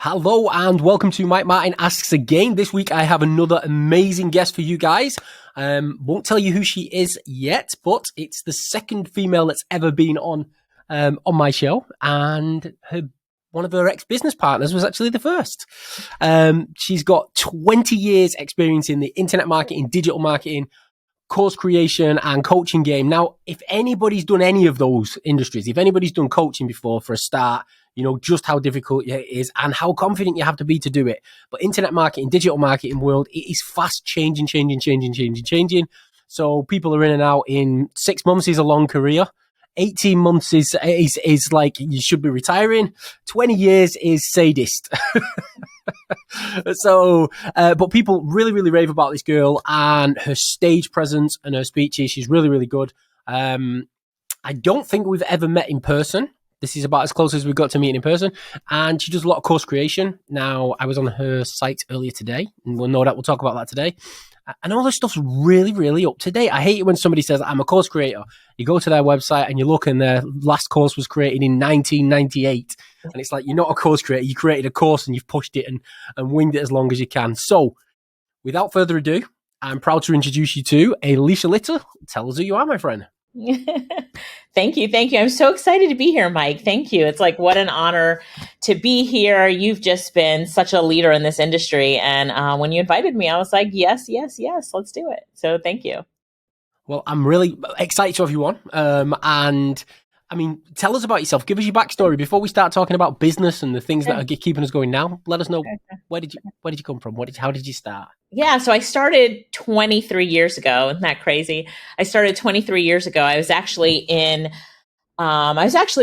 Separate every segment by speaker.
Speaker 1: Hello and welcome to Mike Martin Asks Again. This week I have another amazing guest for you guys. Won't tell you who she is yet, but it's the second female that's ever been on my show, and one of her ex-business partners was actually the first. She's got 20 years experience in the internet marketing, digital marketing, course creation and coaching game. Now, if anybody's done any of those industries, if anybody's done coaching before for a start, you know just how difficult it is and how confident you have to be to do it. But internet marketing, digital marketing world, it is fast changing. So people are in and out in 6 months is a long career. 18 months is like you should be retiring. 20 years is sadist. So, but people really rave about this girl and her stage presence and her speeches. She's really good. I don't think we've ever met in person. This is about as close as we've got to meeting in person. And she does a lot of course creation. Now, I was on her site earlier today, and we'll talk about that today. And all this stuff's really up to date. I hate it when somebody says, I'm a course creator. You go to their website and you look and their last course was created in 1998. And it's like, you're not a course creator. You created a course and you've pushed it and winged it as long as you can. So without further ado, I'm proud to introduce you to Alicia Lyttle. Tell us who you are, my friend.
Speaker 2: Thank you. I'm so excited to be here, Mike. Thank you. It's like, what an honor to be here. You've just been such a leader in this industry. And when you invited me, I was like, yes, let's do it. So thank you.
Speaker 1: Well, I'm really excited to have you on. And I mean, tell us about yourself. Give us your backstory before we start talking about business and the things that are keeping us going now. Let us know, where did you come from? How did you start?
Speaker 2: Yeah, so I started 23 years ago. Isn't that crazy? I started 23 years ago. I was actually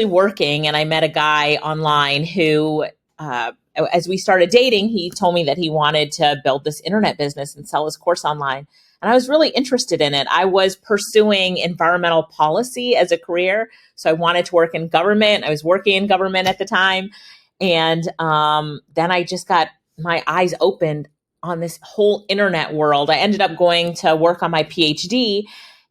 Speaker 2: working, and I met a guy online who, as we started dating, he told me that he wanted to build this internet business and sell his course online. And I was really interested in it. I was pursuing environmental policy as a career. So I wanted to work in government. I was working in government at the time. And then I just got my eyes opened on this whole internet world. I ended up going to work on my PhD,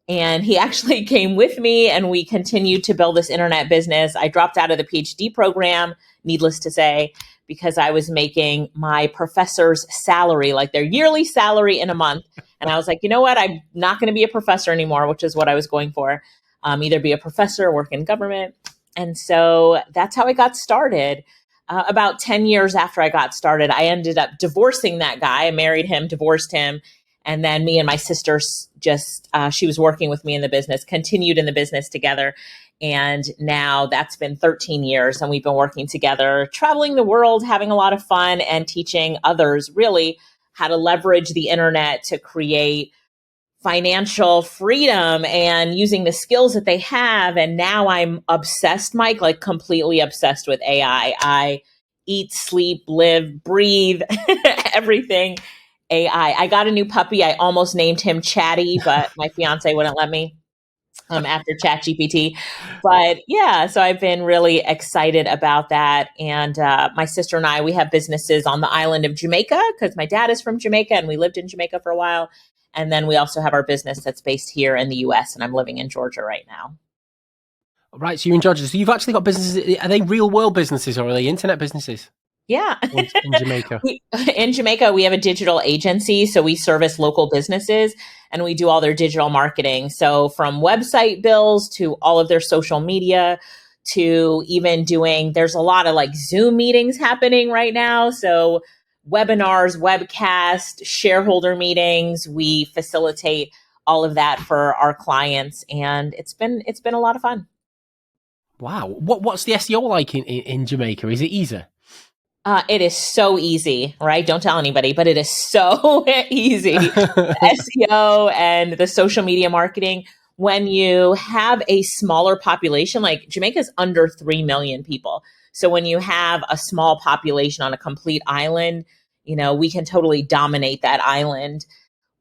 Speaker 2: and he actually came with me, and we continued to build this internet business. I dropped out of the PhD program, needless to say, because I was making my professor's salary, like their yearly salary in a month. And I was like, you know what? I'm not going to be a professor anymore, which is what I was going for. Either be a professor or work in government. And so that's how I got started. About 10 years after I got started, I ended up divorcing that guy. I married him, divorced him. And then me and my sister she was working with me in the business, continued in the business together. And now that's been 13 years, and we've been working together, traveling the world, having a lot of fun, and teaching others really how to leverage the internet to create financial freedom and using the skills that they have. And now I'm obsessed, Mike, like completely obsessed with AI. I eat, sleep, live, breathe, everything AI. I got a new puppy. I almost named him Chatty, but my fiance wouldn't let me after ChatGPT. But yeah, so I've been really excited about that. And my sister and I, we have businesses on the island of Jamaica because my dad is from Jamaica and we lived in Jamaica for a while. And then we also have our business that's based here in the US, and I'm living in Georgia right now.
Speaker 1: Right, so you're in Georgia. So you've actually got businesses. Are they real world businesses or are they internet businesses?
Speaker 2: Yeah.
Speaker 1: In Jamaica.
Speaker 2: In Jamaica, we have a digital agency. So we service local businesses and we do all their digital marketing. So from website builds to all of their social media to even there's a lot of like Zoom meetings happening right now. So webinars, webcasts, shareholder meetings, we facilitate all of that for our clients. And it's been a lot of fun.
Speaker 1: Wow. What's the SEO like in Jamaica? Is it easy?
Speaker 2: It is so easy, right? Don't tell anybody, but it is so easy. SEO and the social media marketing. When you have a smaller population, like Jamaica's under 3 million people. So when you have a small population on a complete island, you know, we can totally dominate that island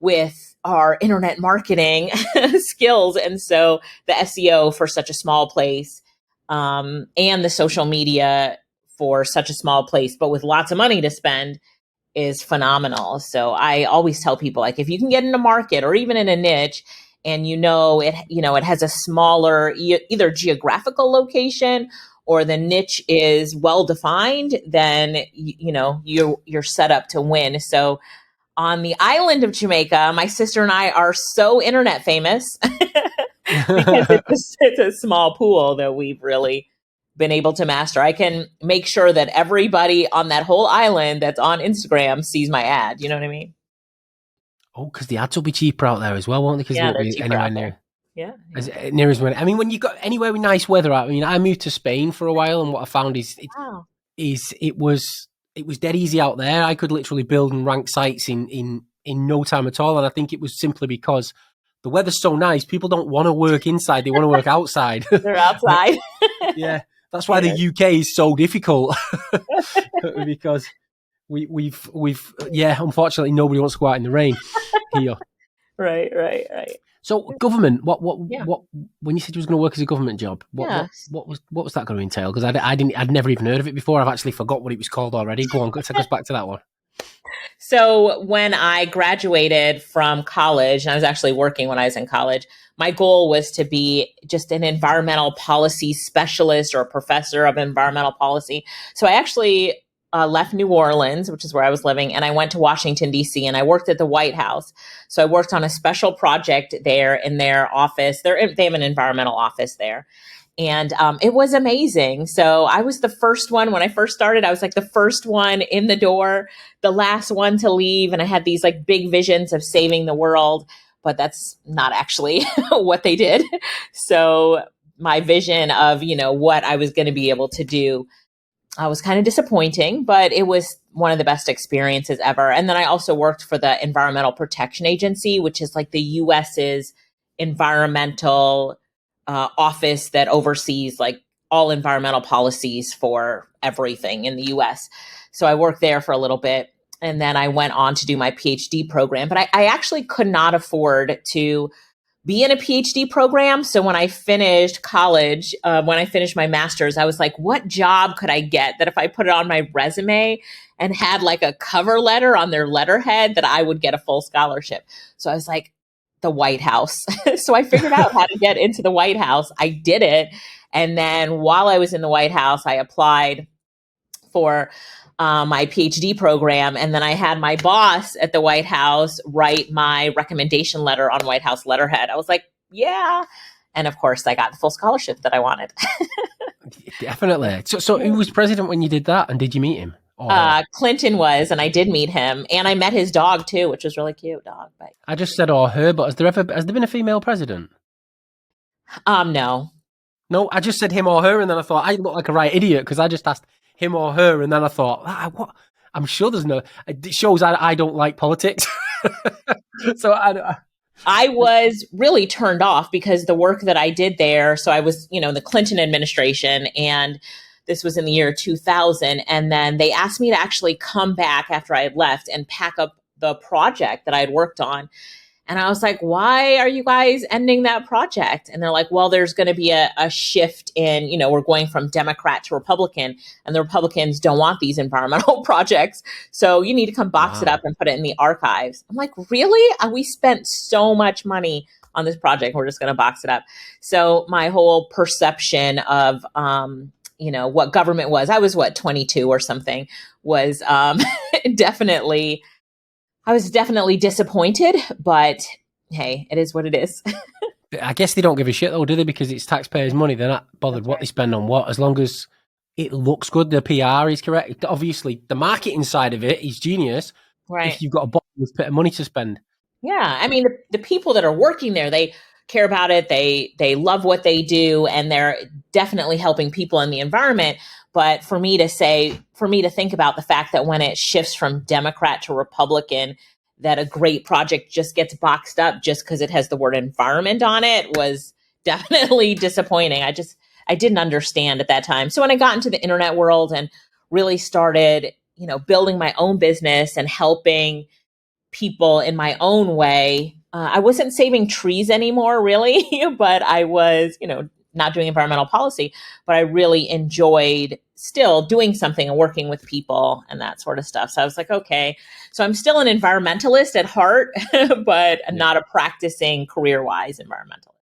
Speaker 2: with our internet marketing skills. And so the SEO for such a small place, and the social media for such a small place, but with lots of money to spend, is phenomenal. So I always tell people, like, if you can get in a market or even in a niche and it has a smaller either geographical location or the niche is well defined, then you're set up to win. So on the island of Jamaica, my sister and I are so internet famous because it's a small pool that we've really been able to master. I can make sure that everybody on that whole island that's on Instagram sees my ad. You know what I mean?
Speaker 1: Oh, because the ads will be cheaper out there as well, won't they? Because they won't be anywhere near.
Speaker 2: Yeah.
Speaker 1: As near as when, I mean, when you got anywhere with nice weather. I mean, I moved to Spain for a while, and what I found is it was dead easy out there. I could literally build and rank sites in no time at all, and I think it was simply because the weather's so nice. People don't want to work inside; they want to work outside.
Speaker 2: They're outside.
Speaker 1: Yeah, that's why the UK is so difficult because we've unfortunately nobody wants to go out in the rain here.
Speaker 2: Right.
Speaker 1: So government, what when you said you was going to work as a government job, what was that going to entail? Because I'd never even heard of it before. I've actually forgot what it was called already. Go on, take us back to that one.
Speaker 2: So when I graduated from college, and I was actually working when I was in college, my goal was to be just an environmental policy specialist or a professor of environmental policy. So I actually left New Orleans, which is where I was living, and I went to Washington, D.C., and I worked at the White House. So I worked on a special project there in their office. They have an environmental office there. And it was amazing. So I was the first one when I first started. I was like the first one in the door, the last one to leave. And I had these like big visions of saving the world, but that's not actually what they did. So my vision of, what I was going to be able to do was kind of disappointing, but it was one of the best experiences ever. And then I also worked for the Environmental Protection Agency, which is like the US's environmental office that oversees like all environmental policies for everything in the US. So I worked there for a little bit, and then I went on to do my PhD program. But I actually could not afford to be in a PhD program. So when I finished college, when I finished my master's, I was like, what job could I get that if I put it on my resume and had like a cover letter on their letterhead that I would get a full scholarship? So I was like, the White House. So I figured out how to get into the White House. I did it. And then while I was in the White House, I applied for my PhD program. And then I had my boss at the White House write my recommendation letter on White House letterhead. I was like, yeah. And of course, I got the full scholarship that I wanted.
Speaker 1: Definitely. So who was president when you did that? And did you meet him?
Speaker 2: Clinton was, and I did meet him, and I met his dog too, which was really cute dog. But
Speaker 1: I just said or her, but has there been a female president?
Speaker 2: No,
Speaker 1: I just said him or her, and then I thought I look like a right idiot because I just asked him or her, and then I thought, what? I'm sure there's no. It shows I don't like politics. So
Speaker 2: I was really turned off because the work that I did there. So I was, the Clinton administration, and this was in the year 2000. And then they asked me to actually come back after I had left and pack up the project that I had worked on. And I was like, why are you guys ending that project? And they're like, well, there's going to be a shift in, we're going from Democrat to Republican, and the Republicans don't want these environmental projects. So you need to come box it up and put it in the archives. I'm like, really? We spent so much money on this project. We're just going to box it up. So my whole perception of, what government was, I was 22 or something, was definitely, I was definitely disappointed, but hey, it is what it is.
Speaker 1: I guess they don't give a shit though, do they? Because it's taxpayers' money. They're not bothered what they spend on what, as long as it looks good, the PR is correct. Obviously, the marketing side of it is genius.
Speaker 2: Right.
Speaker 1: If you've got a bit of money to spend.
Speaker 2: Yeah. I mean, the people that are working there, they care about it. They love what they do, and they're definitely helping people in the environment. But for me to think about the fact that when it shifts from Democrat to Republican, that a great project just gets boxed up just because it has the word environment on it was definitely disappointing. I didn't understand at that time. So when I got into the internet world and really started, building my own business and helping people in my own way, I wasn't saving trees anymore, really, but I was, not doing environmental policy, but I really enjoyed still doing something and working with people and that sort of stuff. So I was like, okay, so I'm still an environmentalist at heart, but not a practicing career-wise environmentalist.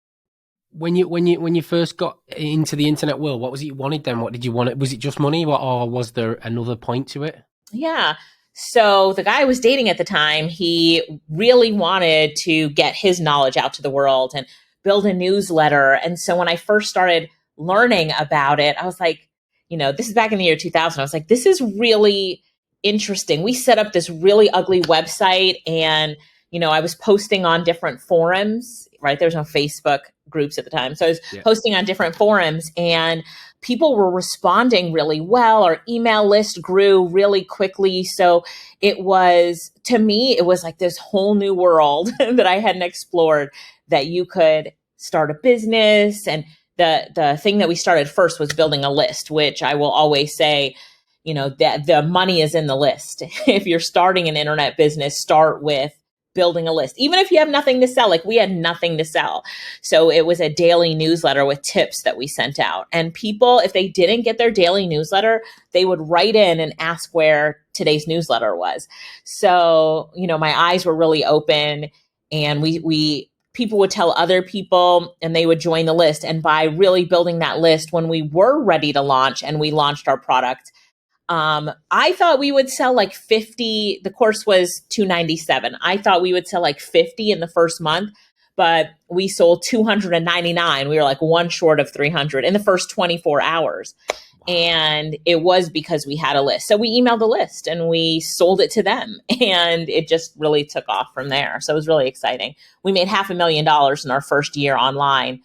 Speaker 1: when you first got into the internet world, what was it you wanted then? What did you want? Was it just money, or was there another point to it?
Speaker 2: Yeah. So the guy I was dating at the time, he really wanted to get his knowledge out to the world and build a newsletter. And so when I first started learning about it, I was like, this is back in the year 2000. I was like, this is really interesting. We set up this really ugly website, and, I was posting on different forums, right? There was no Facebook groups at the time. So I was posting on different forums, and people were responding really well. Our email list grew really quickly. So to me, it was like this whole new world that I hadn't explored, that you could start a business. And the thing that we started first was building a list, which I will always say, that the money is in the list. If you're starting an internet business, start with building a list, even if you have nothing to sell. Like, we had nothing to sell. So it was a daily newsletter with tips that we sent out. And people, if they didn't get their daily newsletter, they would write in and ask where today's newsletter was. So, my eyes were really open, and people would tell other people, and they would join the list. And by really building that list, when we were ready to launch and we launched our product, I thought we would sell like 50. The course was $297. I thought we would sell like 50 in the first month, but we sold 299. We were like one short of 300 in the first 24 hours. And it was because we had a list. So we emailed a list and we sold it to them, and it just really took off from there. So it was really exciting. We made $500,000 in our first year online.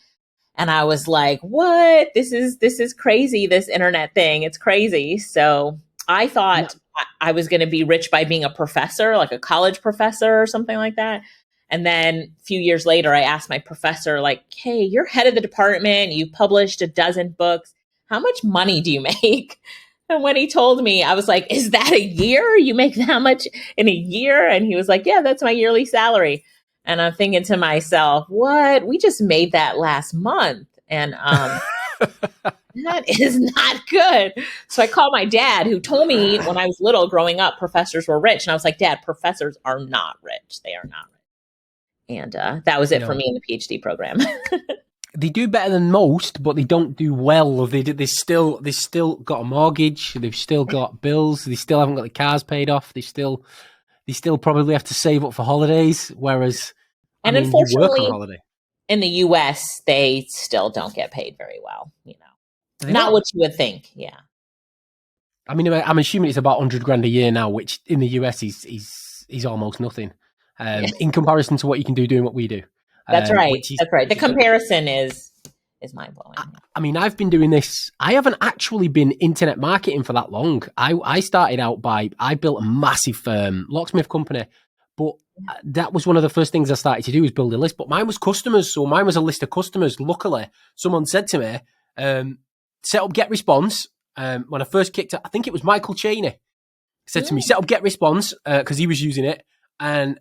Speaker 2: And I was like, what? This is crazy, this internet thing. It's crazy. So I thought I was going to be rich by being a professor, like a college professor or something like that. And then a few years later, I asked my professor, like, hey, you're head of the department. You published a dozen books. How much money do you make? And when he told me, I was like, is that a year? You make that much in a year? And he was like, yeah, that's my yearly salary. And I'm thinking to myself, what? We just made that last month. And that is not good. So I called my dad, who told me when I was little growing up, professors were rich. And I was like, Dad, professors are not rich. They are not rich. And that was it for me in the PhD program.
Speaker 1: They do better than most, but they don't do well. They still got a mortgage. They've still got bills. They still haven't got the cars paid off. They still probably have to save up for holidays. Whereas,
Speaker 2: unfortunately,
Speaker 1: you work on holiday.
Speaker 2: In the US, they still don't get paid very well. Not what you would think. Yeah.
Speaker 1: I'm assuming it's about 100 grand a year now, which in the US is almost nothing in comparison to what you can do doing what we do.
Speaker 2: That's right. That's right. The comparison is mind blowing.
Speaker 1: I've been doing this. I haven't actually been internet marketing for that long. I started out I built a massive locksmith company, but that was one of the first things I started to do was build a list. But mine was customers, so mine was a list of customers. Luckily, someone said to me, "Set up GetResponse." When I first kicked it, I think it was Michael Cheney said to me, "Set up GetResponse," because he was using it. And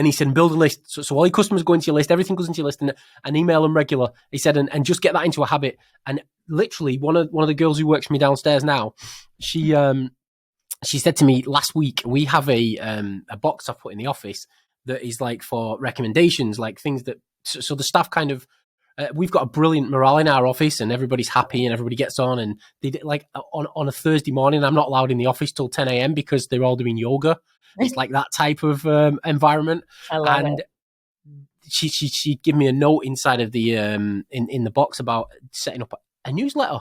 Speaker 1: he said, build a list. So all your customers go into your list, everything goes into your list, and email them regular. He said, and just get that into a habit. And literally, one of the girls who works for me downstairs now, she said to me last week, we have a box I've put in the office that is like for recommendations, like things that so the staff kind of. We've got a brilliant morale in our office, and everybody's happy, and everybody gets on. And they like on a Thursday morning, I'm not allowed in the office till 10 a.m. because they're all doing yoga. It's like that type of environment.
Speaker 2: I love it.
Speaker 1: She gave me a note inside of the in the box about setting up a newsletter,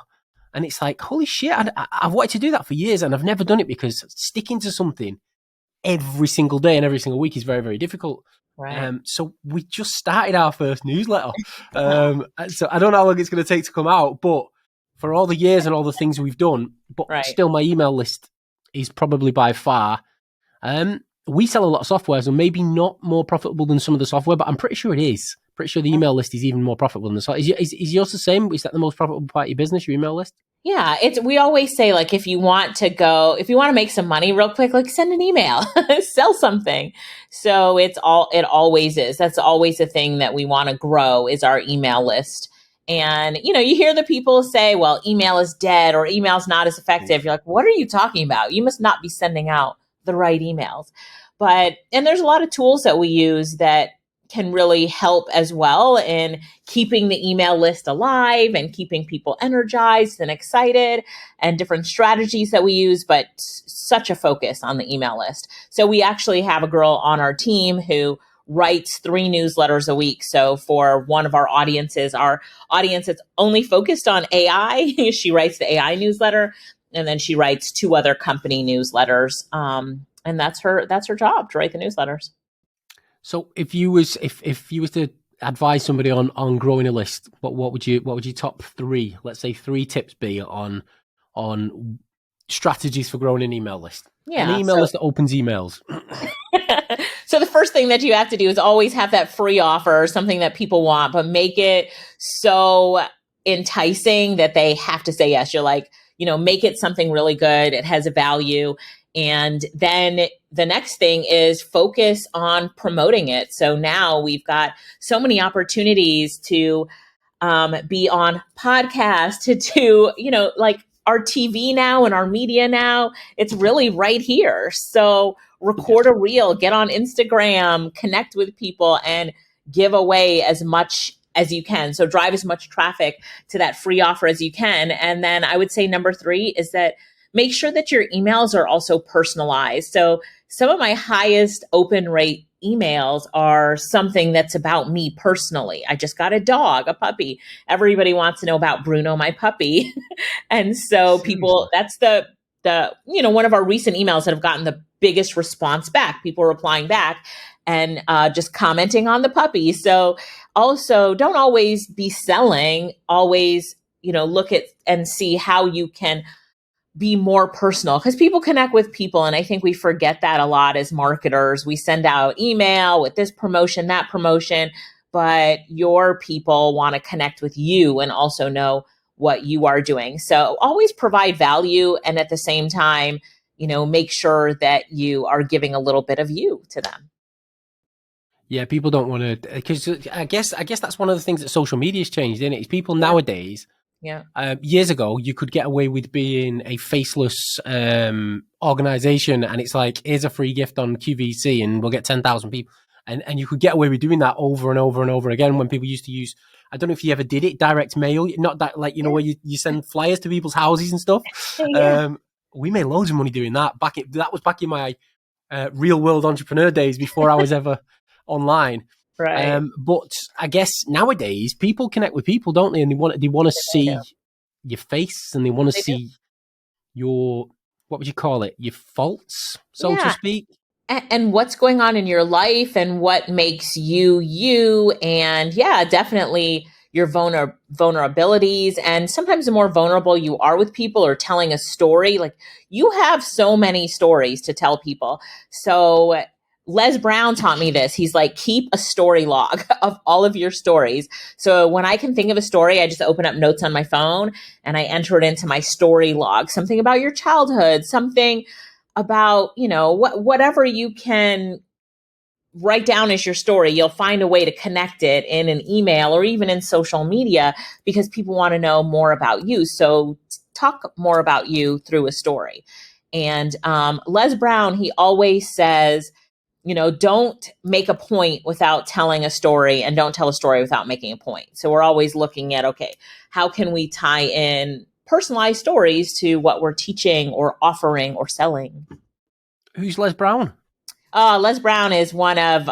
Speaker 1: and it's like, holy shit! I've wanted to do that for years, and I've never done it because sticking to something every single day and every single week is very, very difficult.
Speaker 2: Right.
Speaker 1: So we just started our first newsletter. So I don't know how long it's going to take to come out, but for all the years and all the things we've done, but still my email list is probably by far. We sell a lot of software, so maybe not more profitable than some of the software, but I'm pretty sure it is. Pretty sure the email list is even more profitable than the software. Is yours the same? Is that the most profitable part of your business, your email list?
Speaker 2: Yeah, we always say, like, if you want to make some money real quick, like, send an email, sell something. So it always is. That's always a thing that we want to grow is our email list. And, you hear the people say, well, email is dead or email's not as effective. You're like, what are you talking about? You must not be sending out the right emails. And there's a lot of tools that we use that can really help as well in keeping the email list alive and keeping people energized and excited, and different strategies that we use, but such a focus on the email list. So we actually have a girl on our team who writes 3 newsletters a week. So for one of our audience that's only focused on AI, she writes the AI newsletter, and then she writes 2 other company newsletters. And that's her job, to write the newsletters.
Speaker 1: So if you was to advise somebody on growing a list, what would your top 3, let's say 3 tips be on strategies for growing an email list?
Speaker 2: Yeah,
Speaker 1: an email list that opens emails.
Speaker 2: So the first thing that you have to do is always have that free offer, something that people want, but make it so enticing that they have to say yes. You're like, make it something really good. It has a value. And then the next thing is focus on promoting it. So now we've got so many opportunities to be on podcasts, to do, like our TV now and our media now. It's really right here. So record a reel, get on Instagram, connect with people, and give away as much as you can. So drive as much traffic to that free offer as you can. And then I would say number 3 is that make sure that your emails are also personalized. So some of my highest open rate emails are something that's about me personally. I just got a dog, a puppy. Everybody wants to know about Bruno, my puppy. And so people, that's the one of our recent emails that have gotten the biggest response back. People replying back and just commenting on the puppy. So also don't always be selling, always, look at and see how you can be more personal, because people connect with people. And I think we forget that a lot as marketers. We send out email with this promotion, that promotion, but your people want to connect with you and also know what you are doing. So always provide value. And at the same time, make sure that you are giving a little bit of you to them.
Speaker 1: Yeah, people don't want to, because I guess that's one of the things that social media has changed, isn't it? Is people nowadays, years ago, you could get away with being a faceless organization, and it's like, here's a free gift on QVC, and we'll get 10,000 people, and you could get away with doing that over and over and over again. When people used to use, I don't know if you ever did it, direct mail, not that, like, where you send flyers to people's houses and stuff. We made loads of money doing that. That was back in my real world entrepreneur days, before I was ever online.
Speaker 2: Right.
Speaker 1: But I guess nowadays people connect with people, don't they? And they want to see your face, and they want to see your, what would you call it? Your faults, so to speak.
Speaker 2: And what's going on in your life, and what makes you you. And definitely your vulnerabilities. And sometimes the more vulnerable you are with people, or telling a story, like, you have so many stories to tell people. So Les Brown taught me this. He's like, keep a story log of all of your stories. So when I can think of a story, I just open up notes on my phone and I enter it into my story log. Something about your childhood, something about, whatever you can write down as your story. You'll find a way to connect it in an email or even in social media, because people want to know more about you. So talk more about you through a story. And Les Brown, he always says, don't make a point without telling a story, and don't tell a story without making a point. So we're always looking at, okay, how can we tie in personalized stories to what we're teaching or offering or selling?
Speaker 1: Who's Les Brown?
Speaker 2: Les Brown is one of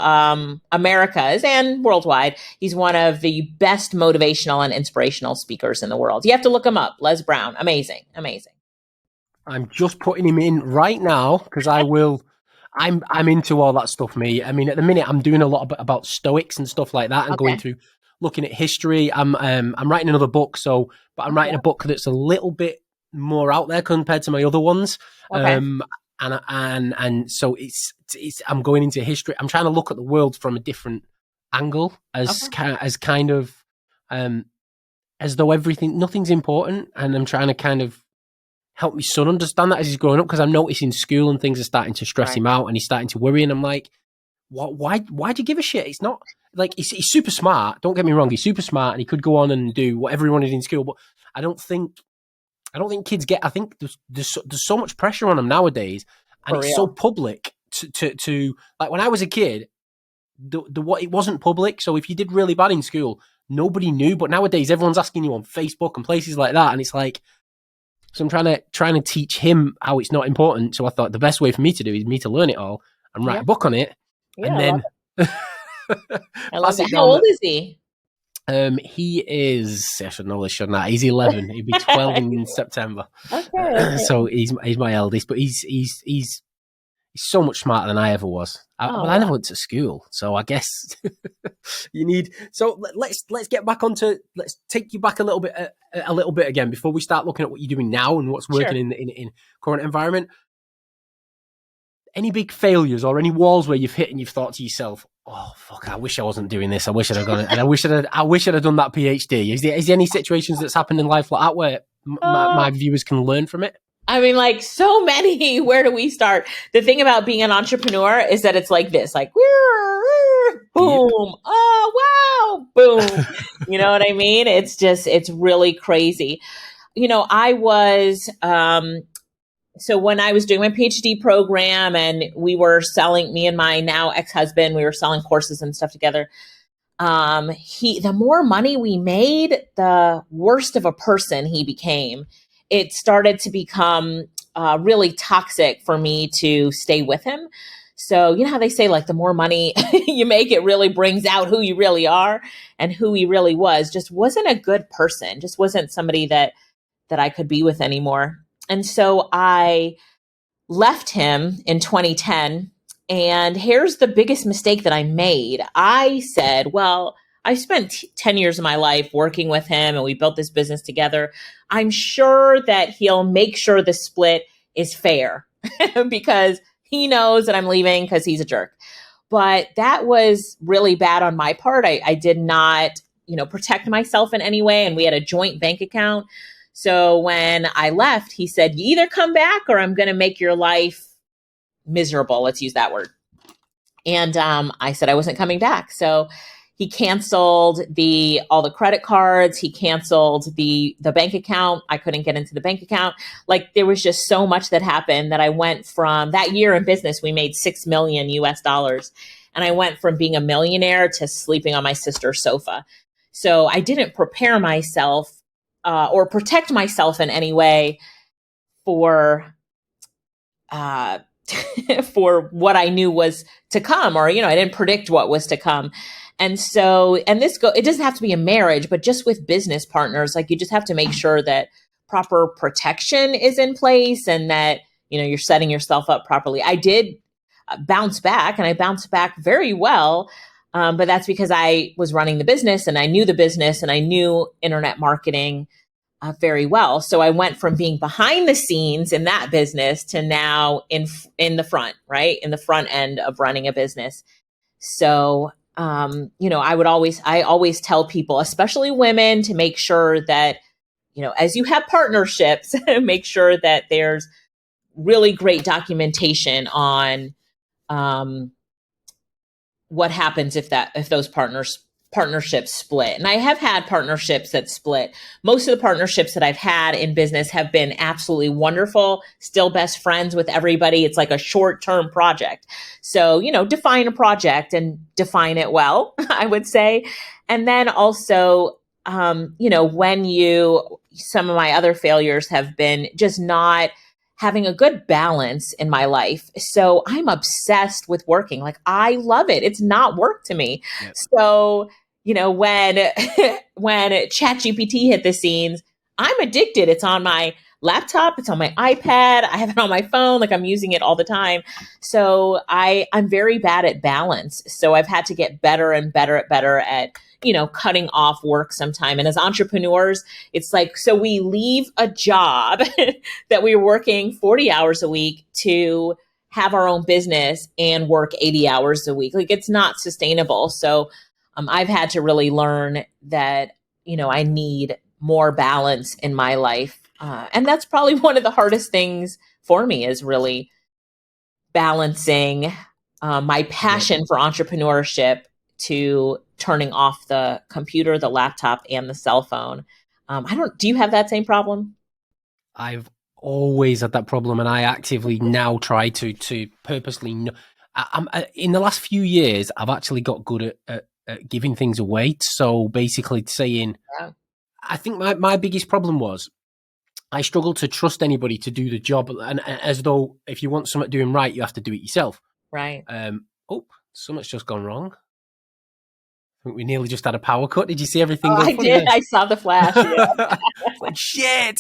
Speaker 2: America's, and worldwide, he's one of the best motivational and inspirational speakers in the world. You have to look him up. Les Brown. Amazing. Amazing.
Speaker 1: I'm just putting him in right now, because I'm into all that stuff, me. I mean, at the minute, I'm doing a lot about Stoics and stuff like that, and going through, looking at history. I'm writing another book, but I'm writing a book that's a little bit more out there compared to my other ones. And so it's I'm going into history. I'm trying to look at the world from a different angle, as kind of as though nothing's important, and I'm trying to kind of help my son understand that as he's growing up, because I'm noticing school and things are starting to stress him out, and he's starting to worry, and I'm like, why do you give a shit? It's not like, he's super smart, don't get me wrong, he's super smart, and he could go on and do whatever he wanted in school, but I don't think kids get, I think there's so much pressure on them nowadays, and it's so public to like, when I was a kid, what it wasn't public. So if you did really bad in school, nobody knew. But nowadays, everyone's asking you on Facebook and places like that, and it's like, so I'm trying to teach him how it's not important. So I thought the best way for me to do is me to learn it all and write a book on it, and then
Speaker 2: I love
Speaker 1: pass
Speaker 2: it.
Speaker 1: it
Speaker 2: How
Speaker 1: down.
Speaker 2: old is he?
Speaker 1: He is, I should know this, shouldn't I? He's 11. He'll be 12 in September.
Speaker 2: Okay.
Speaker 1: So he's my eldest, but he's so much smarter than I ever was. I never went to school, so I guess you need. So let's get back onto. Let's take you back a little bit again before we start looking at what you're doing now and what's working in current environment. Any big failures or any walls where you've hit and you've thought to yourself, "Oh fuck! I wish I wasn't doing this. I wish I'd have gone, and I wish I'd done that PhD." Is there any situations that's happened in life like that where my viewers can learn from it?
Speaker 2: I mean, like so many. Where do we start? The thing about being an entrepreneur is that it's like this, like boom, oh wow, boom. You know what I mean? It's really crazy. I was so when I was doing my PhD program and we were selling, me and my now ex-husband, we were selling courses and stuff together. The more money we made, the worst of a person he became. It started to become really toxic for me to stay with him. So, you know how they say, like, the more money you make, it really brings out who you really are, and who he really was. Just wasn't a good person, just wasn't somebody that I could be with anymore. And so I left him in 2010. And here's the biggest mistake that I made. I said, well, I spent 10 years of my life working with him and we built this business together. I'm sure that he'll make sure the split is fair because he knows that I'm leaving because he's a jerk. But that was really bad on my part. I did not, protect myself in any way. And we had a joint bank account. So when I left, he said, you either come back or I'm going to make your life miserable. Let's use that word. And I said I wasn't coming back. So he canceled all the credit cards. He canceled the bank account. I couldn't get into the bank account. Like, there was just so much that happened that I went from that year in business. We made $6 million US. And I went from being a millionaire to sleeping on my sister's sofa. So I didn't prepare myself or protect myself in any way for for what I knew was to come, or, I didn't predict what was to come. And so, it doesn't have to be a marriage, but just with business partners, like, you just have to make sure that proper protection is in place and that, you're setting yourself up properly. I did bounce back, and I bounced back very well. But that's because I was running the business and I knew the business and I knew internet marketing very well. So I went from being behind the scenes in that business to now in the front, right? In the front end of running a business. So, I always tell people, especially women, to make sure that, as you have partnerships, make sure that there's really great documentation on what happens if those partnerships split. And I have had partnerships that split. Most of the partnerships that I've had in business have been absolutely wonderful, still best friends with everybody. It's like a short-term project. So, define a project and define it well, I would say. And then also, some of my other failures have been just not having a good balance in my life. So I'm obsessed with working. Like, I love it. It's not work to me. Yep. So, when ChatGPT hit the scenes, I'm addicted. It's on my laptop. It's on my iPad. I have it on my phone. Like, I'm using it all the time. So I'm very bad at balance. So I've had to get better and better at cutting off work sometime. And as entrepreneurs, it's like, so we leave a job that we were working 40 hours a week to have our own business and work 80 hours a week. Like, it's not sustainable. So I've had to really learn that, I need more balance in my life. And that's probably one of the hardest things for me, is really balancing my passion for entrepreneurship to turning off the computer, the laptop, and the cell phone. Do you have that same problem?
Speaker 1: I've always had that problem, and I actively now try to purposely In the last few years, I've actually got good at giving things away. So basically saying,
Speaker 2: Yeah.
Speaker 1: I think my biggest problem was I struggled to trust anybody to do the job, and as though if you want something doing right, you have to do it yourself.
Speaker 2: Right.
Speaker 1: Oh, something's just gone wrong. I think we nearly just had a power cut. Did you see everything
Speaker 2: Oh,
Speaker 1: go
Speaker 2: I
Speaker 1: funny
Speaker 2: did.
Speaker 1: then?
Speaker 2: I saw the flash. Yeah.
Speaker 1: It's like, shit.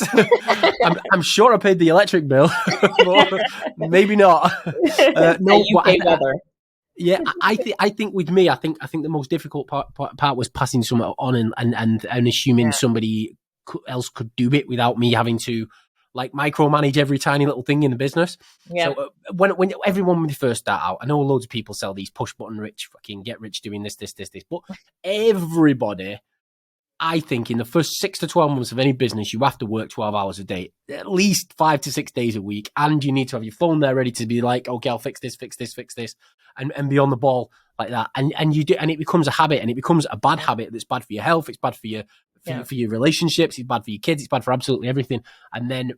Speaker 1: I'm sure I paid the electric bill, but maybe not. No,
Speaker 2: UK weather.
Speaker 1: yeah, I think with me, I think the most difficult part was passing something on and assuming somebody else could do it without me having to like micromanage every tiny little thing in the business.
Speaker 2: Yeah.
Speaker 1: So when everyone when they first start out, I know loads of people sell these push button rich, fucking get rich doing this, but everybody, I think in the first 6 to 12 months of any business, you have to work 12 hours a day, at least 5 to 6 days a week. And you need to have your phone there ready to be like, okay, I'll fix this, and be on the ball like that. And you do, and it becomes a habit, and it becomes a bad habit that's bad for your health. It's bad for your, for your relationships. It's bad for your kids. It's bad for absolutely everything. And then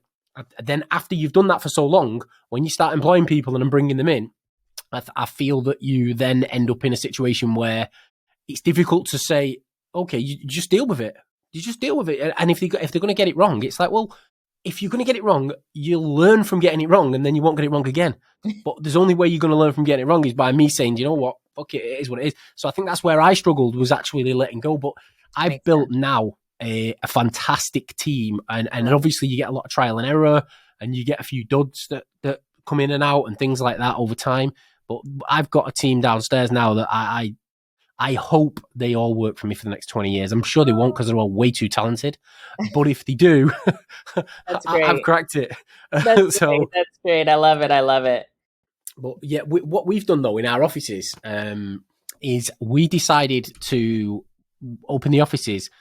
Speaker 1: after you've done that for so long, when you start employing people and bringing them in, I feel that you then end up in a situation where it's difficult to say, okay, you just deal with it. You just deal with it. And if they're going to get it wrong, it's like, well, if you're going to get it wrong, you'll learn from getting it wrong, and then you won't get it wrong again. But there's only way you're going to learn from getting it wrong is by me saying, you know what, fuck it, it is what it is. So I think that's where I struggled, was actually letting go. But I've built now a fantastic team, and obviously you get a lot of trial and error, and you get a few duds that come in and out and things like that over time. But I've got a team downstairs now that I hope they all work for me for the next 20 years. I'm sure they won't, because they're all way too talented. But if they do, I've cracked it.
Speaker 2: That's great. I love it.
Speaker 1: But yeah, what we've done though in our offices is we decided to open the offices.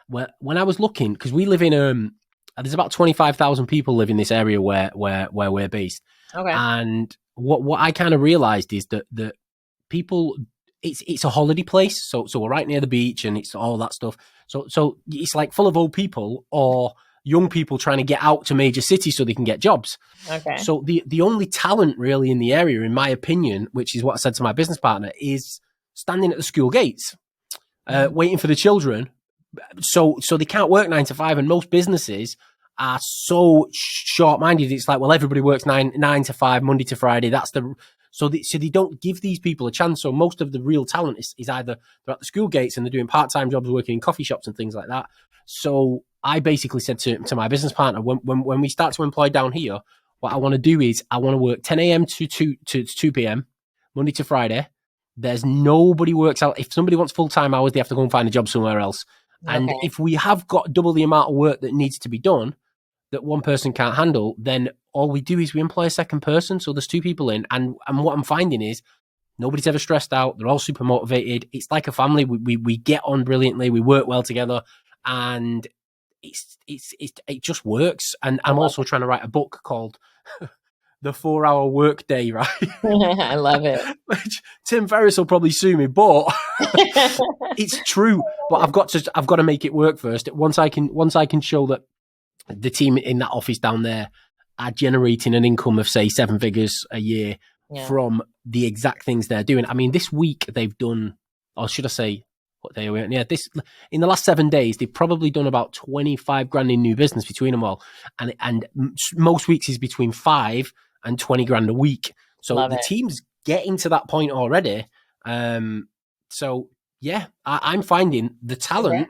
Speaker 1: When I was looking, because we live in there's about 25,000 people live in this area where we're based.
Speaker 2: Okay.
Speaker 1: And what I kind of realized is that people, it's a holiday place, so we're right near the beach, and it's all that stuff. So it's like full of old people or young people trying to get out to major cities so they can get jobs.
Speaker 2: Okay.
Speaker 1: So the only talent really in the area, in my opinion, which is what I said to my business partner, is standing at the school gates, waiting for the children. So they can't work 9 to 5, and most businesses are so short-minded. It's like, well, everybody works 9 to 5, Monday to Friday. So they don't give these people a chance. So most of the real talent is either they're at the school gates and they're doing part-time jobs working in coffee shops and things like that. So I basically said to my business partner, when we start to employ down here, what I want to do is I want to work 10 a.m. to 2 p.m., Monday to Friday. There's nobody works out. If somebody wants full-time hours, they have to go and find a job somewhere else. Okay. And if we have got double the amount of work that needs to be done that one person can't handle, then all we do is we employ a second person. So there's 2 people in. And what I'm finding is nobody's ever stressed out. They're all super motivated. It's like a family. We get on brilliantly. We work well together. And it just works. And I'm also trying to write a book called The 4-Hour Workday, right?
Speaker 2: I love it.
Speaker 1: Which Tim Ferriss will probably sue me, but it's true. But I've got to make it work first. Once I can show that the team in that office down there are generating an income of, say, 7 figures a year from the exact things they're doing. I mean, this week they've done, or should I say, what day are we at? Yeah, in the last 7 days, they've probably done about 25 grand in new business between them all. And most weeks is between 5 and 20 grand a week. So the team's getting to that point already. So yeah, I'm finding the talent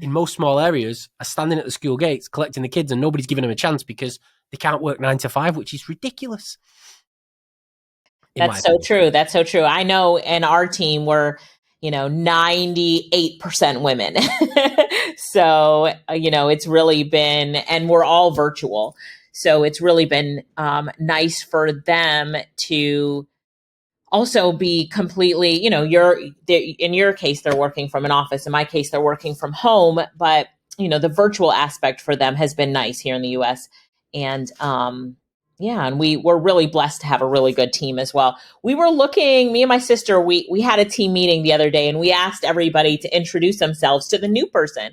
Speaker 1: in most small areas are standing at the school gates collecting the kids, and nobody's giving them a chance because they can't work 9 to 5, which is ridiculous.
Speaker 2: That's so true. That's so true. I know in our team we're 98% women. So, it's really been, and we're all virtual. So it's really been nice for them to also be completely, in your case, they're working from an office. In my case, they're working from home. But, the virtual aspect for them has been nice here in the US. And, and we're really blessed to have a really good team as well. We were looking, me and my sister, we had a team meeting the other day, and we asked everybody to introduce themselves to the new person.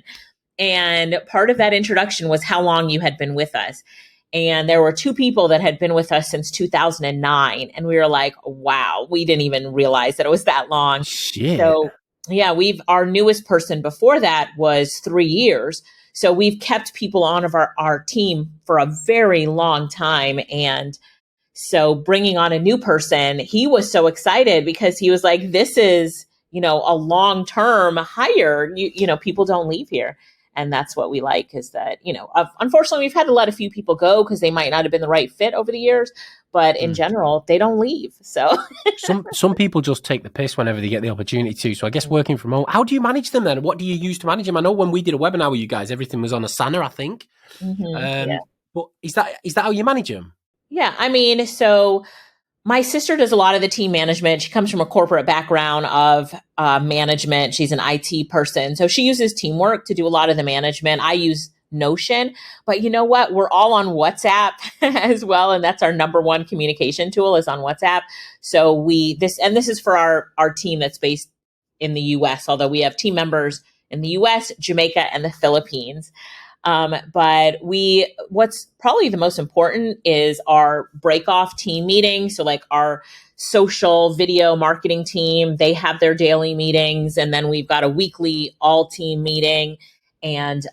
Speaker 2: And part of that introduction was how long you had been with us. And there were two people that had been with us since 2009. And we were like, wow, we didn't even realize that it was that long.
Speaker 1: Shit.
Speaker 2: So yeah, our newest person before that was 3 years. So we've kept people on of our team for a very long time. And so bringing on a new person, he was so excited because he was like, this is, a long-term hire. People don't leave here. And that's what we like is that, unfortunately, we've had to let a few people go because they might not have been the right fit over the years. But in general, they don't leave. So
Speaker 1: some people just take the piss whenever they get the opportunity to. So I guess working from home, how do you manage them then? What do you use to manage them? I know when we did a webinar with you guys, everything was on Asana, I think.
Speaker 2: Yeah.
Speaker 1: But is that how you manage them?
Speaker 2: Yeah. I mean, so my sister does a lot of the team management. She comes from a corporate background of management. She's an IT person. So she uses Teamwork to do a lot of the management. I use Notion, but you know what? We're all on WhatsApp as well. And that's our number one communication tool is on WhatsApp. So this is for our team that's based in the US, although we have team members in the US, Jamaica, and the Philippines. But what's probably the most important is our break off team meeting. So like our social video marketing team, they have their daily meetings, and then we've got a weekly all team meeting. And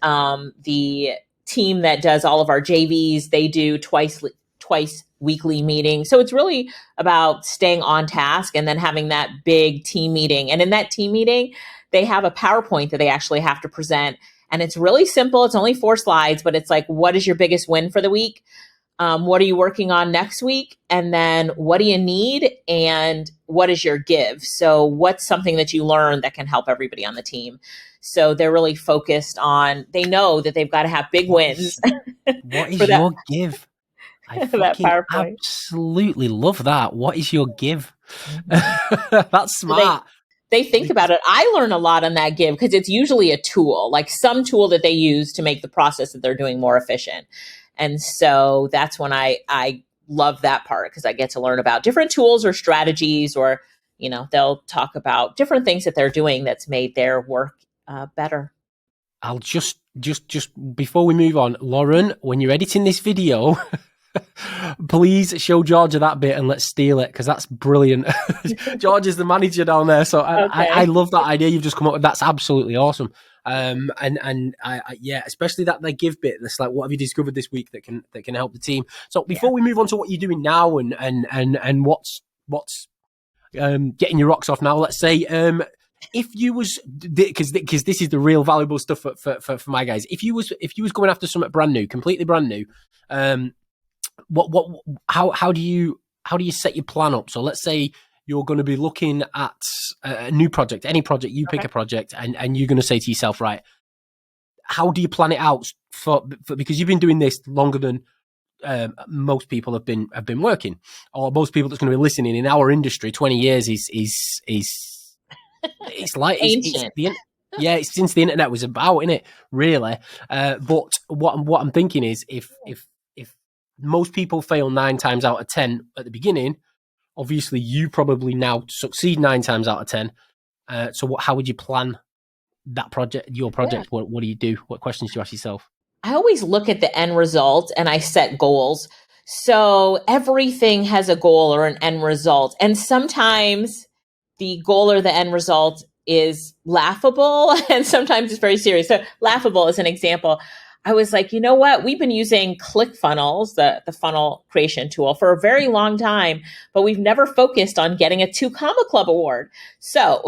Speaker 2: the team that does all of our JVs, they do twice weekly meetings. So it's really about staying on task and then having that big team meeting. And in that team meeting, they have a PowerPoint that they actually have to present. And it's really simple. It's only 4 slides, but it's like, what is your biggest win for the week? What are you working on next week? And then what do you need? And what is your give? So what's something that you learned that can help everybody on the team? So they're really focused on, they know that they've got to have big wins.
Speaker 1: What is your give? I fucking
Speaker 2: PowerPoint.
Speaker 1: Absolutely love that. What is your give? That's smart.
Speaker 2: So they think about it. I learn a lot on that give because it's usually a tool, like some tool that they use to make the process that they're doing more efficient. And so that's when I love that part because I get to learn about different tools or strategies, or, they'll talk about different things that they're doing that's made their work better.
Speaker 1: I'll just before we move on, Lauren, when you're editing this video, please show Georgia that bit and let's steal it because that's brilliant. George is the manager down there, so I love that idea you've just come up with. That's absolutely awesome. And yeah, especially that they give bit. That's like, what have you discovered this week that can help the team? So before we move on to what you're doing now and what's getting your rocks off now, let's say if you was, because this is the real valuable stuff for my guys. If you was going after something brand new, completely brand new, how do you set your plan up? So let's say you're going to be looking at a new project, any project, you pick a project, and you're going to say to yourself, right, how do you plan it out for because you've been doing this longer than most people have been working, or most people that's going to be listening in our industry. 20 years is it's like
Speaker 2: ancient.
Speaker 1: It's since the internet was about, isn't it? Really. But what I'm thinking is if most people fail 9 times out of 10 at the beginning, obviously you probably now succeed 9 times out of 10. So how would you plan that project, your project? Yeah. What do you do? What questions do you ask yourself?
Speaker 2: I always look at the end result and I set goals. So everything has a goal or an end result. And sometimes the goal or the end result is laughable and sometimes it's very serious. So laughable is an example. I was like, you know what? We've been using ClickFunnels, the funnel creation tool, for a very long time, but we've never focused on getting a 2 Comma Club award. So,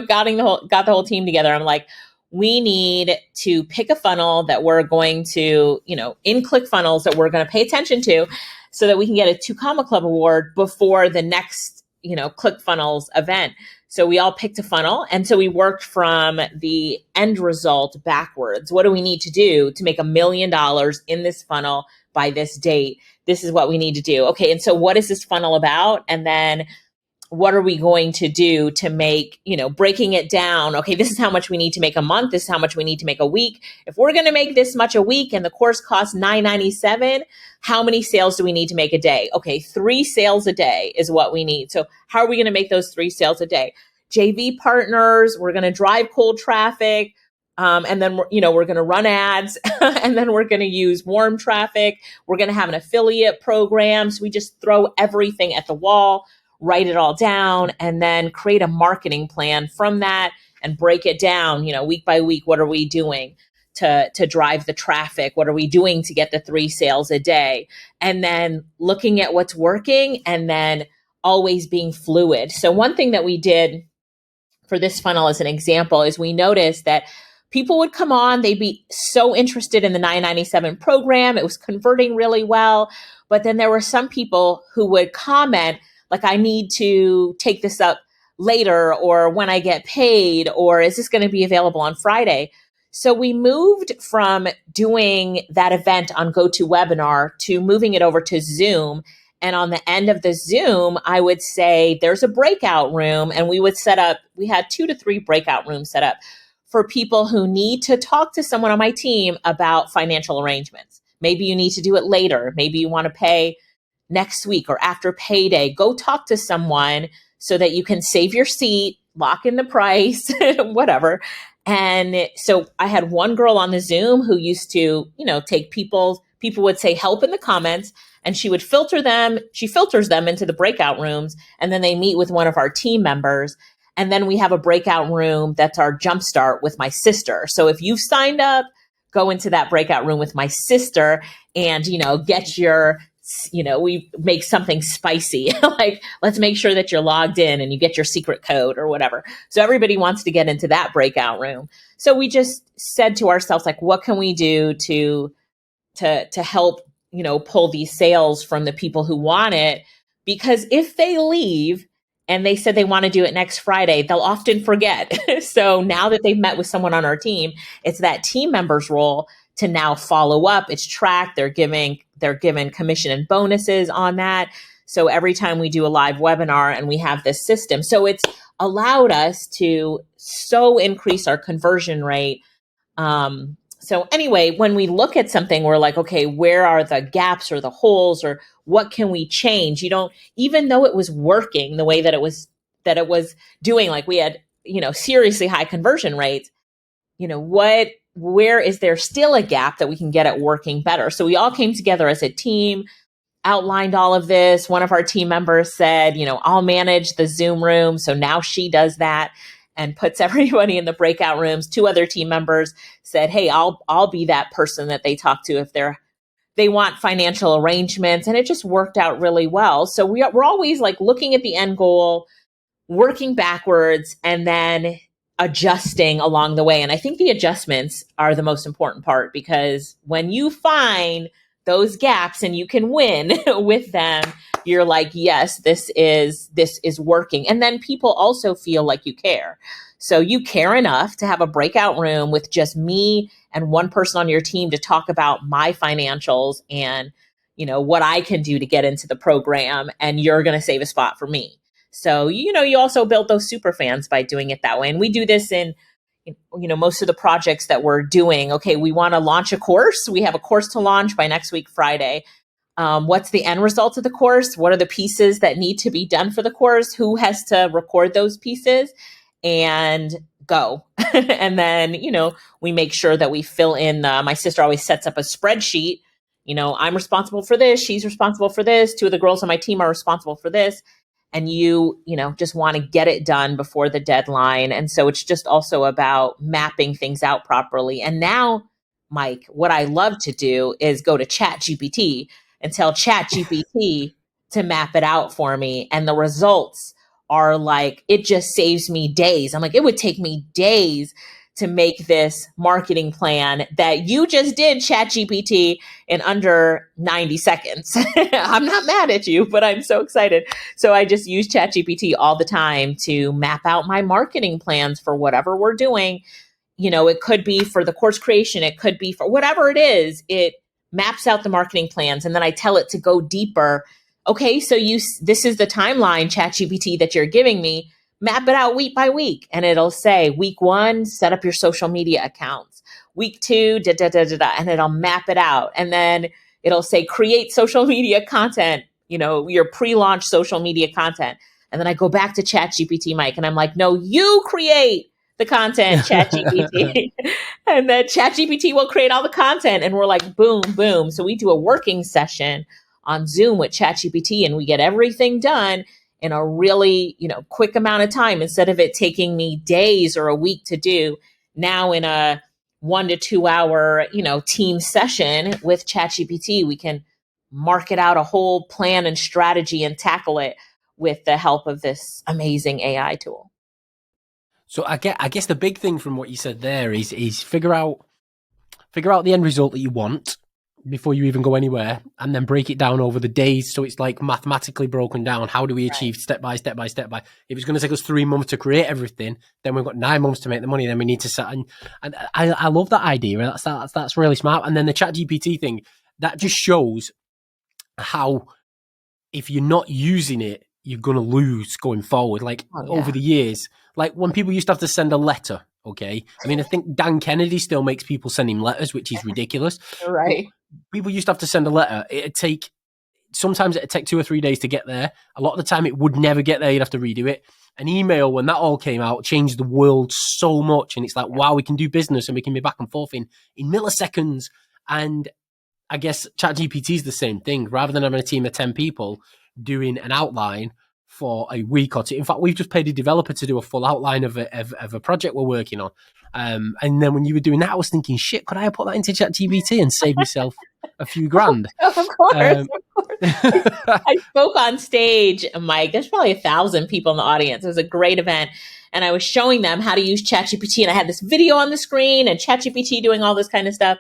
Speaker 2: got the whole team together. I'm like, we need to pick a funnel that we're going to, in ClickFunnels that we're going to pay attention to so that we can get a 2 Comma Club award before the next, ClickFunnels event. So we all picked a funnel. And so we worked from the end result backwards. What do we need to do to make $1 million in this funnel by this date? This is what we need to do. Okay. And so what is this funnel about? And then what are we going to do to make, breaking it down? Okay, this is how much we need to make a month. This is how much we need to make a week. If we're going to make this much a week and the course costs $9.97, how many sales do we need to make a day? Okay, 3 sales a day is what we need. So how are we going to make those 3 sales a day? JV partners, we're going to drive cold traffic. And then we're going to run ads and then we're going to use warm traffic. We're going to have an affiliate program. So we just throw everything at the wall, write it all down, and then create a marketing plan from that and break it down, week by week. What are we doing to drive the traffic? What are we doing to get the 3 sales a day? And then looking at what's working and then always being fluid. So one thing that we did for this funnel as an example is we noticed that people would come on, they'd be so interested in the $9.97 program. It was converting really well. But then there were some people who would comment, like, I need to take this up later, or when I get paid, or is this going to be available on Friday? So we moved from doing that event on GoToWebinar to moving it over to Zoom. And on the end of the Zoom, I would say there's a breakout room, and we had 2 to 3 breakout rooms set up for people who need to talk to someone on my team about financial arrangements. Maybe you need to do it later. Maybe you want to pay next week or after payday. Go talk to someone so that you can save your seat, lock in the price, whatever. And so I had one girl on the Zoom who used to, take people would say help in the comments, and she would filter them. She filters them into the breakout rooms, and then they meet with one of our team members. And then we have a breakout room that's our jumpstart with my sister. So if you've signed up, go into that breakout room with my sister and, get your, we make something spicy. Like, let's make sure that you're logged in and you get your secret code or whatever. So everybody wants to get into that breakout room. So we just said to ourselves, like, what can we do to help, pull these sales from the people who want it? Because if they leave and they said they want to do it next Friday, they'll often forget. So now that they've met with someone on our team, it's that team member's role to now follow up. It's tracked. They're given commission and bonuses on that. So every time we do a live webinar and we have this system, so it's allowed us to so increase our conversion rate. So anyway, when we look at something, we're like, okay, where are the gaps or the holes, or what can we change? Even though it was working the way that it was doing, like we had, seriously high conversion rates, where is there still a gap that we can get it working better? So we all came together as a team, outlined all of this. One of our team members said, I'll manage the Zoom room. So now she does that and puts everybody in the breakout rooms. 2 other team members said, hey, I'll be that person that they talk to if they want financial arrangements. And it just worked out really well. So we're always like looking at the end goal, working backwards, and then adjusting along the way. And I think the adjustments are the most important part, because when you find those gaps and you can win with them, you're like, yes, this is working. And then people also feel like you care. So you care enough to have a breakout room with just me and one person on your team to talk about my financials and, what I can do to get into the program, and you're going to save a spot for me. So, you also build those super fans by doing it that way. And we do this in, most of the projects that we're doing. Okay, we want to launch a course. We have a course to launch by next week, Friday. What's the end result of the course? What are the pieces that need to be done for the course? Who has to record those pieces? And go. And then, we make sure that we fill in, my sister always sets up a spreadsheet. I'm responsible for this. She's responsible for this. 2 of the girls on my team are responsible for this. And you just want to get it done before the deadline. And so it's just also about mapping things out properly. And now, Mike, what I love to do is go to ChatGPT and tell ChatGPT to map it out for me. And the results are like, it just saves me days. I'm like, it would take me days to make this marketing plan that you just did, ChatGPT, in under 90 seconds. I'm not mad at you, but I'm so excited. So I just use ChatGPT all the time to map out my marketing plans for whatever we're doing. It could be for the course creation. It could be for whatever it is. It maps out the marketing plans, and then I tell it to go deeper. Okay, so this is the timeline, ChatGPT, that you're giving me. Map it out week by week. And it'll say, week 1, set up your social media accounts. Week 2, and it'll map it out. And then it'll say, create social media content, your pre-launch social media content. And then I go back to ChatGPT, Mike, and I'm like, no, you create the content, ChatGPT. And then ChatGPT will create all the content. And we're like, boom, boom. So we do a working session on Zoom with ChatGPT and we get everything done in a really, quick amount of time instead of it taking me days or a week to do. Now in a 1 to 2 hour, team session with ChatGPT, we can market out a whole plan and strategy and tackle it with the help of this amazing AI tool.
Speaker 1: So I guess the big thing from what you said there is figure out the end result that you want before you even go anywhere, and then break it down over the days so it's like mathematically broken down. How do we achieve step by step by step by? If it's going to take us 3 months to create everything, then we've got 9 months to make the money. Then we need to set. And I love that idea. That's really smart. And then the ChatGPT thing, that just shows how if you're not using it, you're going to lose going forward. Like over the years, like when people used to have to send a letter. Okay. I mean, I think Dan Kennedy still makes people send him letters, which is ridiculous.
Speaker 2: Right.
Speaker 1: But people used to have to send a letter. Sometimes it'd take 2 or 3 days to get there. A lot of the time it would never get there. You'd have to redo it. An email, when that all came out, changed the world so much. And it's like, wow, we can do business and we can be back and forth in milliseconds. And I guess ChatGPT is the same thing. Rather than having a team of 10 people doing an outline for a week or two. In fact, we've just paid a developer to do a full outline of a project we're working on. And then when you were doing that, I was thinking, shit, could I have put that into ChatGPT and save myself a few grand?
Speaker 2: Of course. I spoke on stage, Mike. There's probably 1,000 people in the audience. It was a great event. And I was showing them how to use ChatGPT. And I had this video on the screen and ChatGPT doing all this kind of stuff.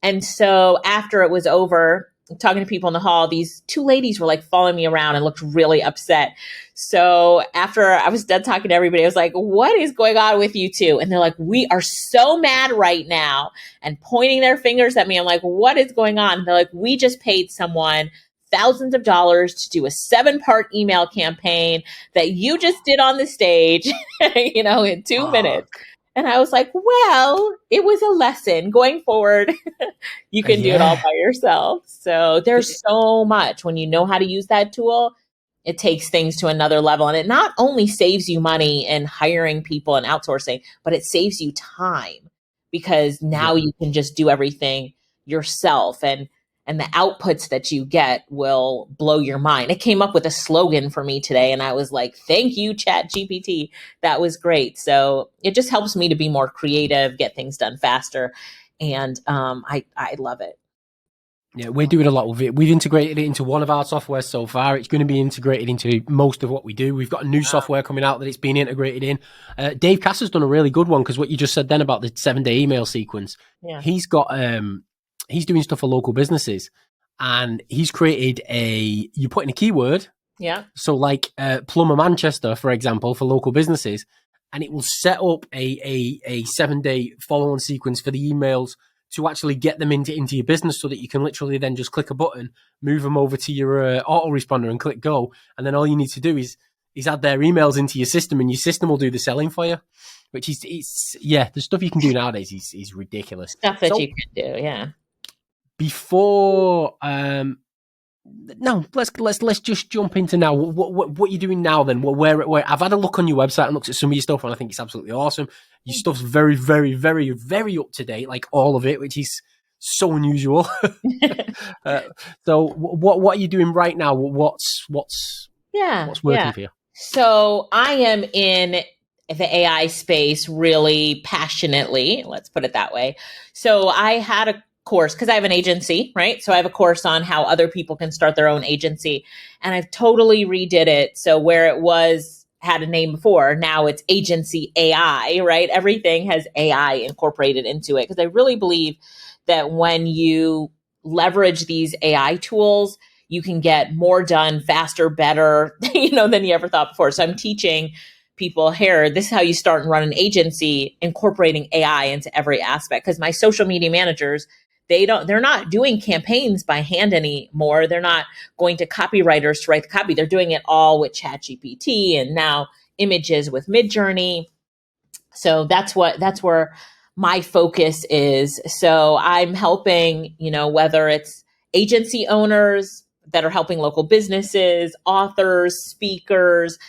Speaker 2: And so after it was over, talking to people in the hall, these 2 ladies were like following me around and looked really upset. So after I was done talking to everybody, I was like, what is going on with you two? And they're like, we are so mad right now, and pointing their fingers at me. I'm like, what is going on? And they're like, we just paid someone thousands of dollars to do a 7-part email campaign that you just did on the stage, in 2 minutes. And I was like, well, it was a lesson going forward. You can do it all by yourself. So there's so much when you know how to use that tool, it takes things to another level. And it not only saves you money in hiring people and outsourcing, but it saves you time because now you can just do everything yourself. And the outputs that you get will blow your mind. It came up with a slogan for me today, and I was like, thank you, ChatGPT. That was great. So it just helps me to be more creative, get things done faster. And I love it.
Speaker 1: Yeah, we're doing a lot with it. We've integrated it into one of our software so far. It's going to be integrated into most of what we do. We've got a new software coming out that it's been integrated in. Dave Cass has done a really good one because what you just said then about the 7-day email sequence, he's got... he's doing stuff for local businesses, and he's created you put in a keyword. Yeah. So like Plumber Manchester, for example, for local businesses, and it will set up a 7-day follow-on sequence for the emails to actually get them into your business so that you can literally then just click a button, move them over to your autoresponder and click go. And then all you need to do is add their emails into your system, and your system will do the selling for you. Which is, the stuff you can do nowadays is ridiculous.
Speaker 2: Stuff that you can do, yeah.
Speaker 1: Before, no, let's just jump into now. What you're doing now? Then, where I've had a look on your website and looked at some of your stuff, and I think it's absolutely awesome. Your stuff's very, very, very, very up to date, like all of it, which is so unusual. So, what are you doing right now? What's working for you?
Speaker 2: So, I am in the AI space really passionately. Let's put it that way. So, I had a course because I have an agency, right? So I have a course on how other people can start their own agency, and I've totally redid it. So where it had a name before, now it's Agency AI, right? Everything has AI incorporated into it because I really believe that when you leverage these AI tools, you can get more done faster, better, than you ever thought before. So I'm teaching people here, this is how you start and run an agency, incorporating AI into every aspect. Because my social media managers, they're not doing campaigns by hand anymore. They're not going to copywriters to write the copy. They're doing it all with ChatGPT and now images with Midjourney. So that's where my focus is. So I'm helping, whether it's agency owners that are helping local businesses, authors, speakers,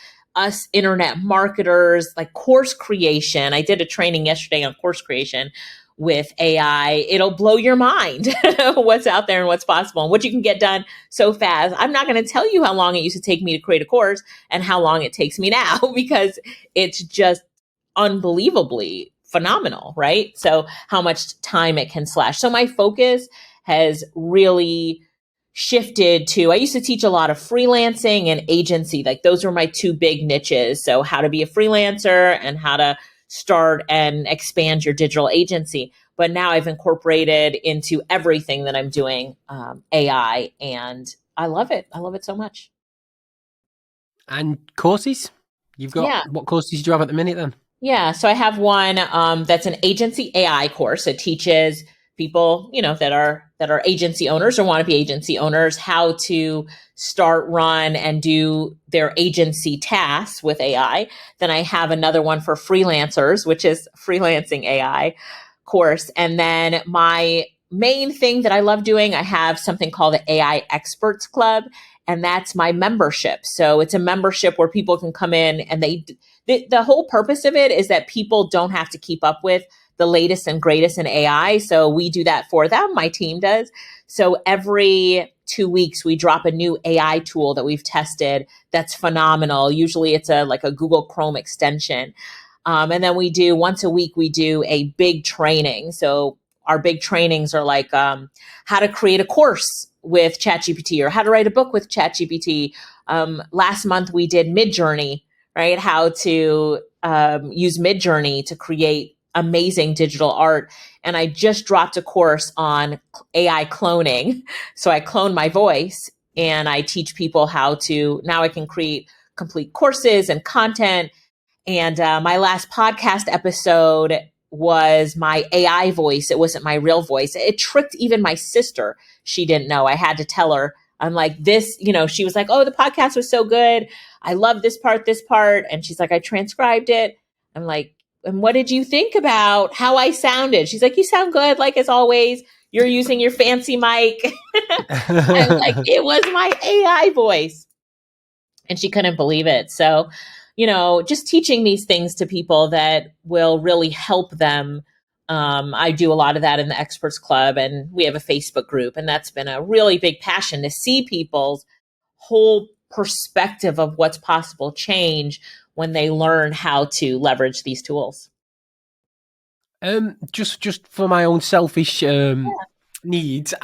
Speaker 2: us internet marketers, like course creation. I did a training yesterday on course creation with AI. It'll blow your mind what's out there and what's possible and what you can get done so fast. I'm not going to tell you how long it used to take me to create a course and how long it takes me now because it's just unbelievably phenomenal, right? So how much time it can slash. So my focus has really shifted to, I used to teach a lot of freelancing and agency. Like those were my two big niches. So how to be a freelancer and how to start and expand your digital agency. But now I've incorporated into everything that I'm doing AI, and I love it. I love it so much.
Speaker 1: And courses? You've got, what courses do you have at the minute then?
Speaker 2: Yeah. So I have one that's an agency AI course. It teaches people, that are agency owners or want to be agency owners, how to start, run, and do their agency tasks with AI. Then I have another one for freelancers, which is freelancing AI course. And then my main thing that I love doing, I have something called the AI Experts Club, and that's my membership. So it's a membership where people can come in, and the whole purpose of it is that people don't have to keep up with the latest and greatest in AI. So we do that for them. My team does. So every 2 weeks, we drop a new AI tool that we've tested that's phenomenal. Usually it's like a Google Chrome extension. And then we do once a week, we do a big training. So our big trainings are like how to create a course with ChatGPT or how to write a book with ChatGPT. Last month, we did Midjourney, right? How to use Midjourney to create amazing digital art. And I just dropped a course on AI cloning. So I clone my voice and I teach people how to, now I can create complete courses and content. And my last podcast episode was my AI voice. It wasn't my real voice. It tricked even my sister. She didn't know. I had to tell her. I'm like, this, she was like, oh, the podcast was so good. I love this part. And she's like, I transcribed it. I'm like, and what did you think about how I sounded? She's like, you sound good. Like, as always, you're using your fancy mic. I'm like, it was my AI voice. And she couldn't believe it. So, just teaching these things to people that will really help them. I do a lot of that in the Experts Club, and we have a Facebook group, and that's been a really big passion to see people's whole perspective of what's possible change when they learn how to leverage these tools.
Speaker 1: Just for my own selfish needs,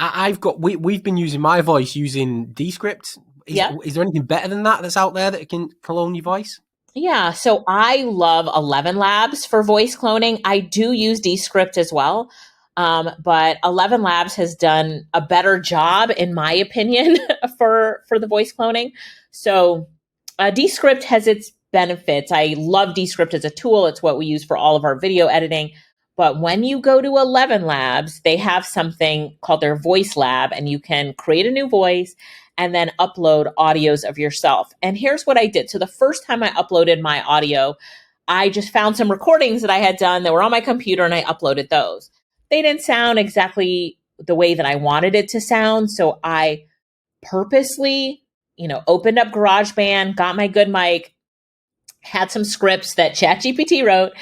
Speaker 1: we've been using my voice using Descript. Is there anything better than that that's out there that can clone your voice?
Speaker 2: Yeah, so I love 11 Labs for voice cloning. I do use Descript as well, but 11 Labs has done a better job, in my opinion, for the voice cloning. So Descript has its benefits. I love Descript as a tool. It's what we use for all of our video editing. But when you go to 11 Labs, they have something called their Voice Lab, and you can create a new voice and then upload audios of yourself. And here's what I did. So the first time I uploaded my audio, I just found some recordings that I had done that were on my computer, and I uploaded those. They didn't sound exactly the way that I wanted it to sound. So I purposely, opened up GarageBand, got my good mic, had some scripts that ChatGPT wrote,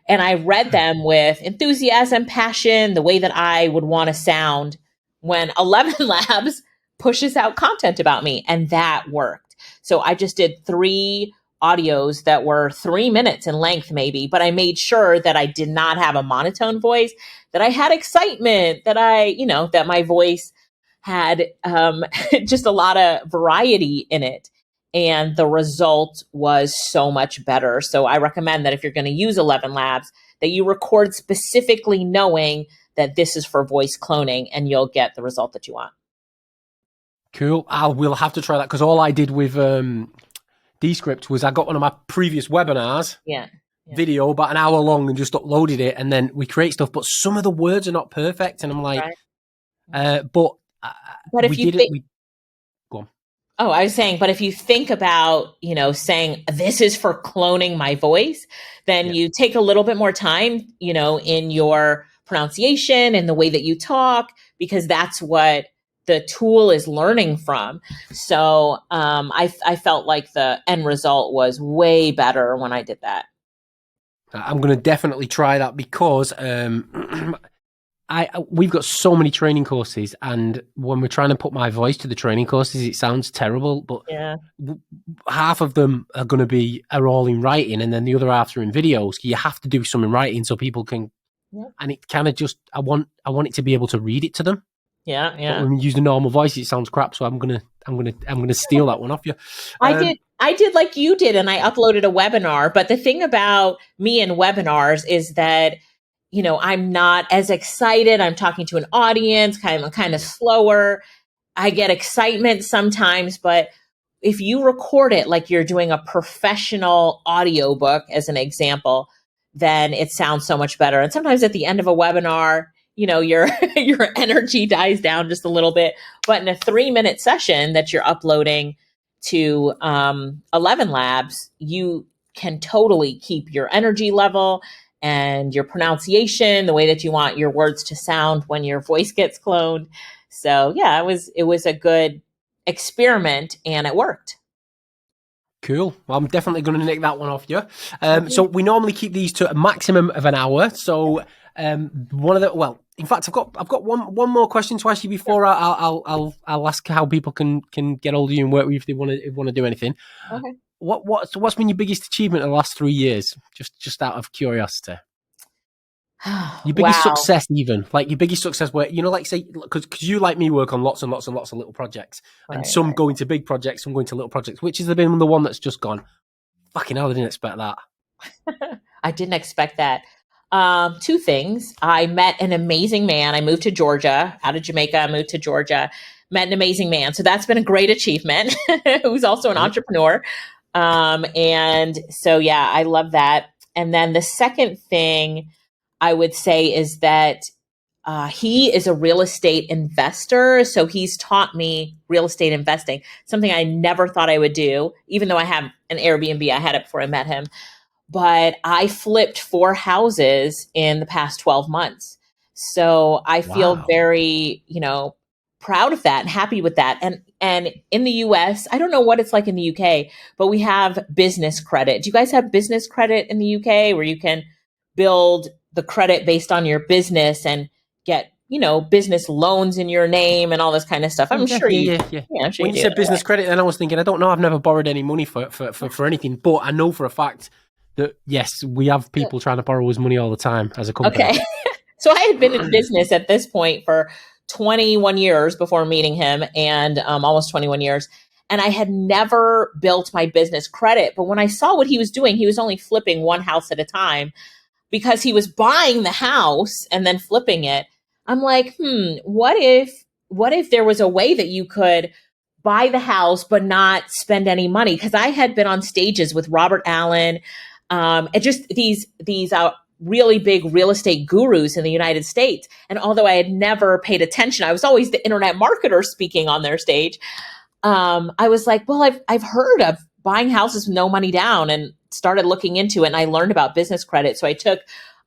Speaker 2: and I read them with enthusiasm, passion, the way that I would want to sound when 11 Labs pushes out content about me. And that worked. So I just did 3 audios that were 3 minutes in length, maybe, but I made sure that I did not have a monotone voice, that I had excitement, that that my voice had just a lot of variety in it. And the result was so much better. So I recommend that if you're going to use 11 Labs, that you record specifically knowing that this is for voice cloning, and you'll get the result that you want.
Speaker 1: Cool. We'll have to try that, because all I did with Descript was I got one of my previous webinars video about an hour long and just uploaded it, and then we create stuff, but some of the words are not perfect, and I'm like, but if you think, go on.
Speaker 2: Oh, I was saying, but if you think about, saying this is for cloning my voice, then you take a little bit more time, in your pronunciation and the way that you talk, because that's what the tool is learning from. So I felt like the end result was way better when I did that.
Speaker 1: I'm going to definitely try that because we've got so many training courses, and when we're trying to put my voice to the training courses, it sounds terrible, but
Speaker 2: Yeah.
Speaker 1: half of them are all in writing, and then the other half are in videos. You have to do some in writing so people can, and it kind of just, I want it to be able to read it to them.
Speaker 2: Yeah.
Speaker 1: But when you use the normal voice, it sounds crap. So I'm gonna steal that one off you.
Speaker 2: I did like you did, and I uploaded a webinar. But the thing about me and webinars is that, I'm not as excited. I'm talking to an audience, kind of slower. I get excitement sometimes, but if you record it like you're doing a professional audiobook, as an example, then it sounds so much better. And sometimes at the end of a webinar, your your energy dies down just a little bit. But in a 3-minute session that you're uploading to 11 Labs, you can totally keep your energy level and your pronunciation the way that you want your words to sound when your voice gets cloned. So yeah, it was a good experiment, and it worked.
Speaker 1: Cool. Well, I'm definitely going to nick that one off you. So we normally keep these to a maximum of an hour. So in fact, I've got one more question to ask you before I'll ask how people can get hold of you and work with you if they want to do anything.
Speaker 2: Okay.
Speaker 1: What's been your biggest achievement in the last 3 years? Just out of curiosity. Your biggest success, even like your biggest success, where like say, because you like me work on lots and lots and lots of little projects, and some go into big projects, some go into little projects. Which has been the one that's just gone? Fucking hell, I didn't expect that.
Speaker 2: I didn't expect that. 2 things. I met an amazing man. I moved to Georgia, out of Jamaica. I moved to Georgia, met an amazing man. So that's been a great achievement. Who's also an entrepreneur. And so yeah, I love that. And then the second thing I would say is that he is a real estate investor. So he's taught me real estate investing, something I never thought I would do, even though I have an Airbnb. I had it before I met him. But I flipped 4 houses in the past 12 months. So I feel very, proud of that and happy with that. And in the US, I don't know what it's like in the UK, but we have business credit. Do you guys have business credit in the UK where you can build the credit based on your business and get, business loans in your name and all this kind of stuff? I'm sure you.
Speaker 1: Yeah. When you said business credit, then I was thinking, I don't know, I've never borrowed any money for anything, but I know for a fact that yes, we have people trying to borrow us money all the time as a company.
Speaker 2: Okay. So I had been in business at this point for 21 years before meeting him, and almost 21 years. And I had never built my business credit. But when I saw what he was doing, he was only flipping 1 house at a time, because he was buying the house and then flipping it. I'm like, what if there was a way that you could buy the house but not spend any money? Because I had been on stages with Robert Allen, and just these really big real estate gurus in the United States. And although I had never paid attention, I was always the internet marketer speaking on their stage. I was like, well, I've heard of buying houses with no money down, and started looking into it. And I learned about business credit. So I took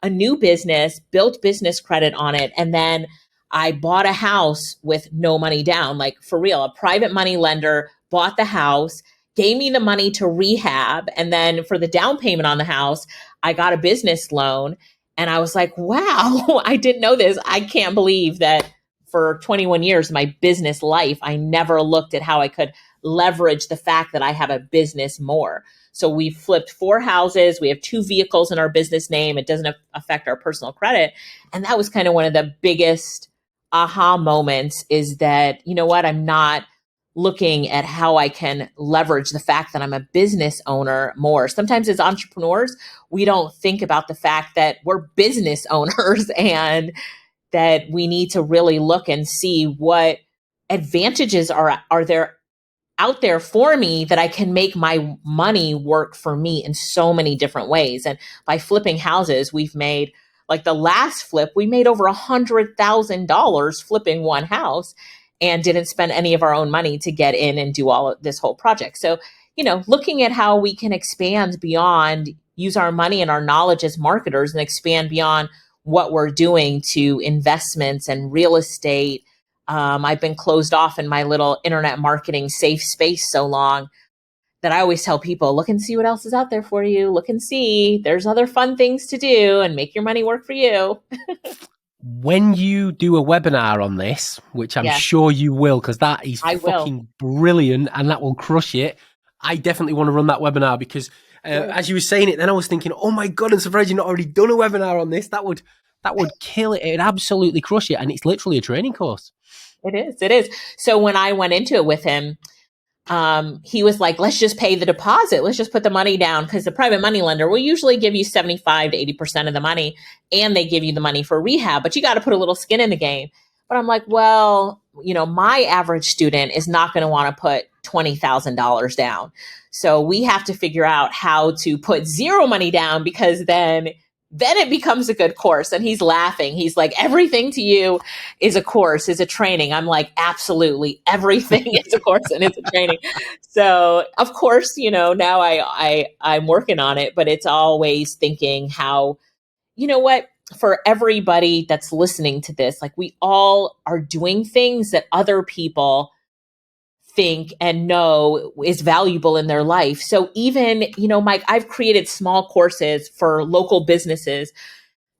Speaker 2: a new business, built business credit on it, and then I bought a house with no money down, like for real. A private money lender bought the house, gave me the money to rehab. And then for the down payment on the house, I got a business loan. And I was like, wow, I didn't know this. I can't believe that for 21 years of my business life, I never looked at how I could leverage the fact that I have a business more. So we flipped 4 houses. We have 2 vehicles in our business name. It doesn't affect our personal credit. And that was kind of one of the biggest aha moments, is that, you know what, I'm not looking at how I can leverage the fact that I'm a business owner more. Sometimes as entrepreneurs, we don't think about the fact that we're business owners, and that we need to really look and see what advantages are there out there for me, that I can make my money work for me in so many different ways. And by flipping houses, we've made, like the last flip, we made over $100,000 flipping 1 house, and didn't spend any of our own money to get in and do all of this whole project. So, looking at how we can expand beyond, use our money and our knowledge as marketers, and expand beyond what we're doing to investments and real estate, I've been closed off in my little internet marketing safe space so long that I always tell people, look and see what else is out there for you. Look and see. There's other fun things to do and make your money work for you.
Speaker 1: When you do a webinar on this, which I'm sure you will, because that is fucking brilliant and that will crush it, I definitely want to run that webinar because as you were saying it, then I was thinking, oh my God, I'm surprised you've not already done a webinar on this. That would kill it. It would absolutely crush it. And it's literally a training course.
Speaker 2: It is. So when I went into it with him, he was like, let's just pay the deposit. Let's just put the money down because the private money lender will usually give you 75 to 80% of the money and they give you the money for rehab, but you got to put a little skin in the game. But I'm like, well, my average student is not going to want to put $20,000 down. So we have to figure out how to put zero money down because then it becomes a good course. And he's laughing. He's like, everything to you is a course, is a training. I'm like, absolutely. Everything is a course and it's a training. So of course, now I'm working on it, but it's always thinking how, what, for everybody that's listening to this, like we all are doing things that other people think and know is valuable in their life. So even, Mike, I've created small courses for local businesses.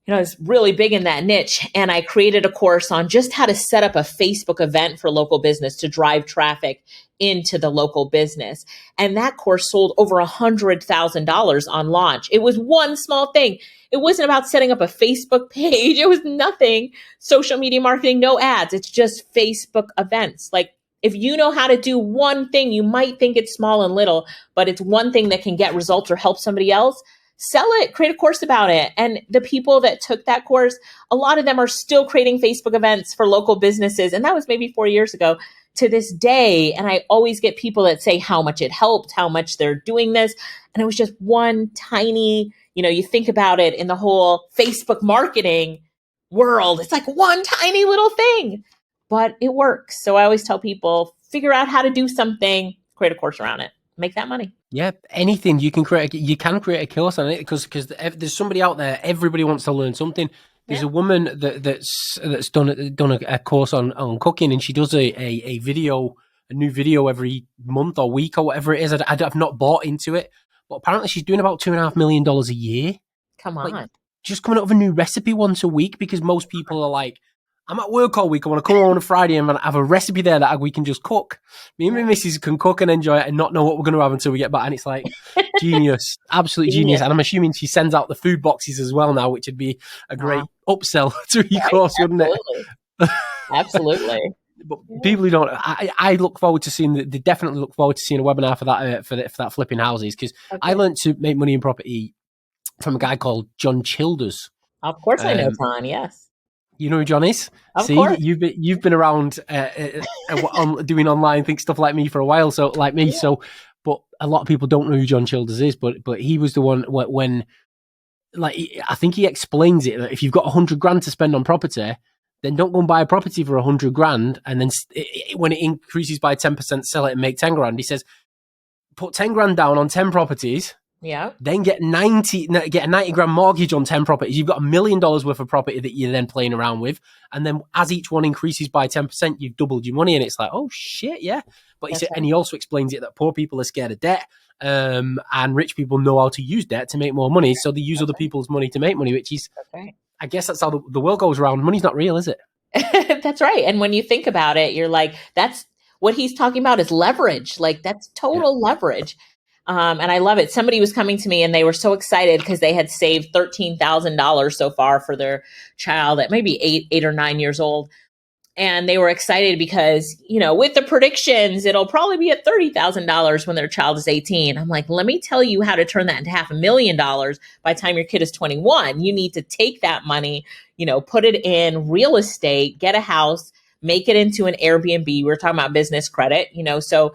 Speaker 2: It's really big in that niche. And I created a course on just how to set up a Facebook event for local business to drive traffic into the local business. And that course sold over $100,000 on launch. It was one small thing. It wasn't about setting up a Facebook page. It was nothing. Social media marketing, no ads. It's just Facebook events. Like, if you know how to do one thing, you might think it's small and little, but it's one thing that can get results or help somebody else. Sell it, create a course about it. And the people that took that course, a lot of them are still creating Facebook events for local businesses. And that was maybe 4 years ago to this day. And I always get people that say how much it helped, how much they're doing this. And it was just one tiny, you think about it in the whole Facebook marketing world, it's like one tiny little thing. But it works. So I always tell people, figure out how to do something, create a course around it, make that money.
Speaker 1: Yeah, anything you can create. You can create a course on it because there's somebody out there. Everybody wants to learn something. There's a woman that's done a course on cooking, and she does a video, a new video every month or week or whatever it is. I've not bought into it, but apparently she's doing about $2.5 million a year.
Speaker 2: Come on,
Speaker 1: like, just coming up with a new recipe once a week because most people are like, I'm at work all week. I want to come home on a Friday and have a recipe there that we can just cook. Me and my missus can cook and enjoy it and not know what we're going to have until we get back. And it's like genius, absolute genius. And I'm assuming she sends out the food boxes as well now, which would be a great upsell to your course, wouldn't it?
Speaker 2: Absolutely.
Speaker 1: But people who don't, I look forward to seeing. They definitely look forward to seeing a webinar for that for that flipping houses because I learned to make money in property from a guy called John Childers.
Speaker 2: Of course, I know John. Yes.
Speaker 1: You know who John is?
Speaker 2: Of course.
Speaker 1: You've been around doing online things, stuff like me for a while. So like me, but a lot of people don't know who John Childers is. But he was the one when, like, I think he explains it that if you've got $100,000 to spend on property, then don't go and buy a property for $100,000, and then when it increases by 10%, sell it and make $10,000. He says, put $10,000 down on 10 properties.
Speaker 2: Yeah.
Speaker 1: Then get a $90,000 mortgage on 10 properties. You've got $1 million worth of property that you're then playing around with. And then as each one increases by 10%, you've doubled your money. And it's like, oh shit, yeah. But and he also explains it that poor people are scared of debt. And rich people know how to use debt to make more money. So they use other people's money to make money, which is, I guess that's how the world goes around. Money's not real, is it?
Speaker 2: That's right. And when you think about it, you're like, that's what he's talking about is leverage. Like that's total leverage. And I love it. Somebody was coming to me and they were so excited because they had saved $13,000 so far for their child at maybe 8 or 9 years old. And they were excited because, with the predictions, it'll probably be at $30,000 when their child is 18. I'm like, let me tell you how to turn that into $500,000 by the time your kid is 21. You need to take that money, put it in real estate, get a house, make it into an Airbnb. We're talking about business credit, so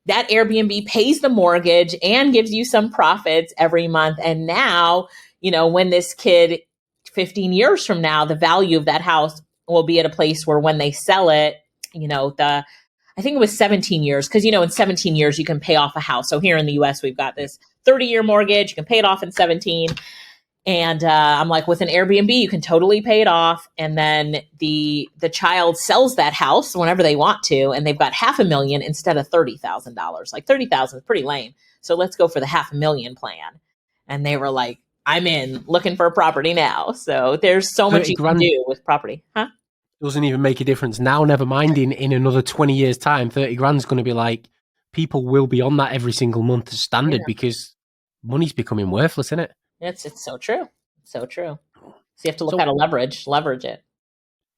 Speaker 2: that Airbnb pays the mortgage and gives you some profits every month. And now, when this kid 15 years from now, the value of that house will be at a place where when they sell it, I think it was 17 years. Cause in 17 years, you can pay off a house. So here in the US, we've got this 30-year mortgage. You can pay it off in 17. And I'm like, with an Airbnb, you can totally pay it off. And then the child sells that house whenever they want to, and they've got $500,000 instead of $30,000. Like $30,000 is pretty lame. So let's go for the $500,000 plan. And they were like, I'm in, looking for a property now. So there's so much you can do with property. Huh?
Speaker 1: Doesn't even make a difference now. Never mind in another 20 years' time, 30 grand is going to be like, people will be on that every single month as standard because money's becoming worthless, isn't it?
Speaker 2: It's so true. So true. So you have to look how to leverage it.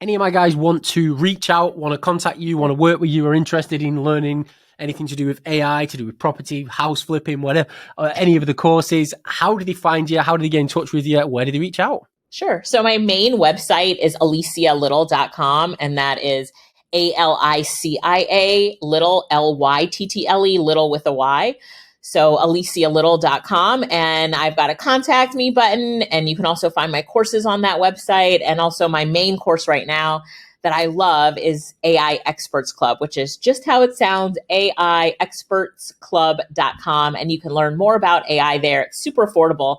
Speaker 1: Any of my guys want to reach out, want to contact you, want to work with you, are interested in learning anything to do with AI, to do with property, house flipping, whatever, any of the courses, how do they find you? How do they get in touch with you? Where do they reach out?
Speaker 2: Sure. So my main website is alicialyttle.com, and that is ALICIA Lyttle, LYTTLE, Lyttle with a Y. So alicialyttle.com, and I've got a contact me button, and you can also find my courses on that website. And also my main course right now that I love is AI Experts Club, which is just how it sounds, AIExpertsClub.com. And you can learn more about AI there. It's super affordable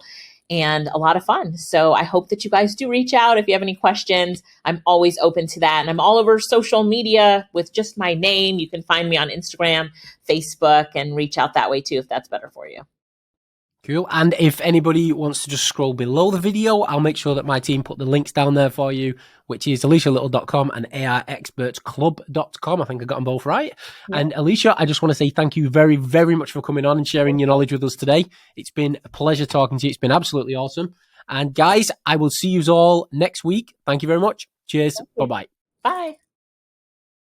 Speaker 2: and a lot of fun. So I hope that you guys do reach out if you have any questions. I'm always open to that. And I'm all over social media with just my name. You can find me on Instagram, Facebook, and reach out that way too if that's better for you.
Speaker 1: Cool. And if anybody wants to just scroll below the video, I'll make sure that my team put the links down there for you, which is alicialyttle.com and AIExpertsClub.com. I think I got them both right. Yeah. And Alicia, I just want to say thank you very, very much for coming on and sharing your knowledge with us today. It's been a pleasure talking to you. It's been absolutely awesome. And guys, I will see you all next week. Thank you very much. Cheers. Bye-bye.
Speaker 2: Bye.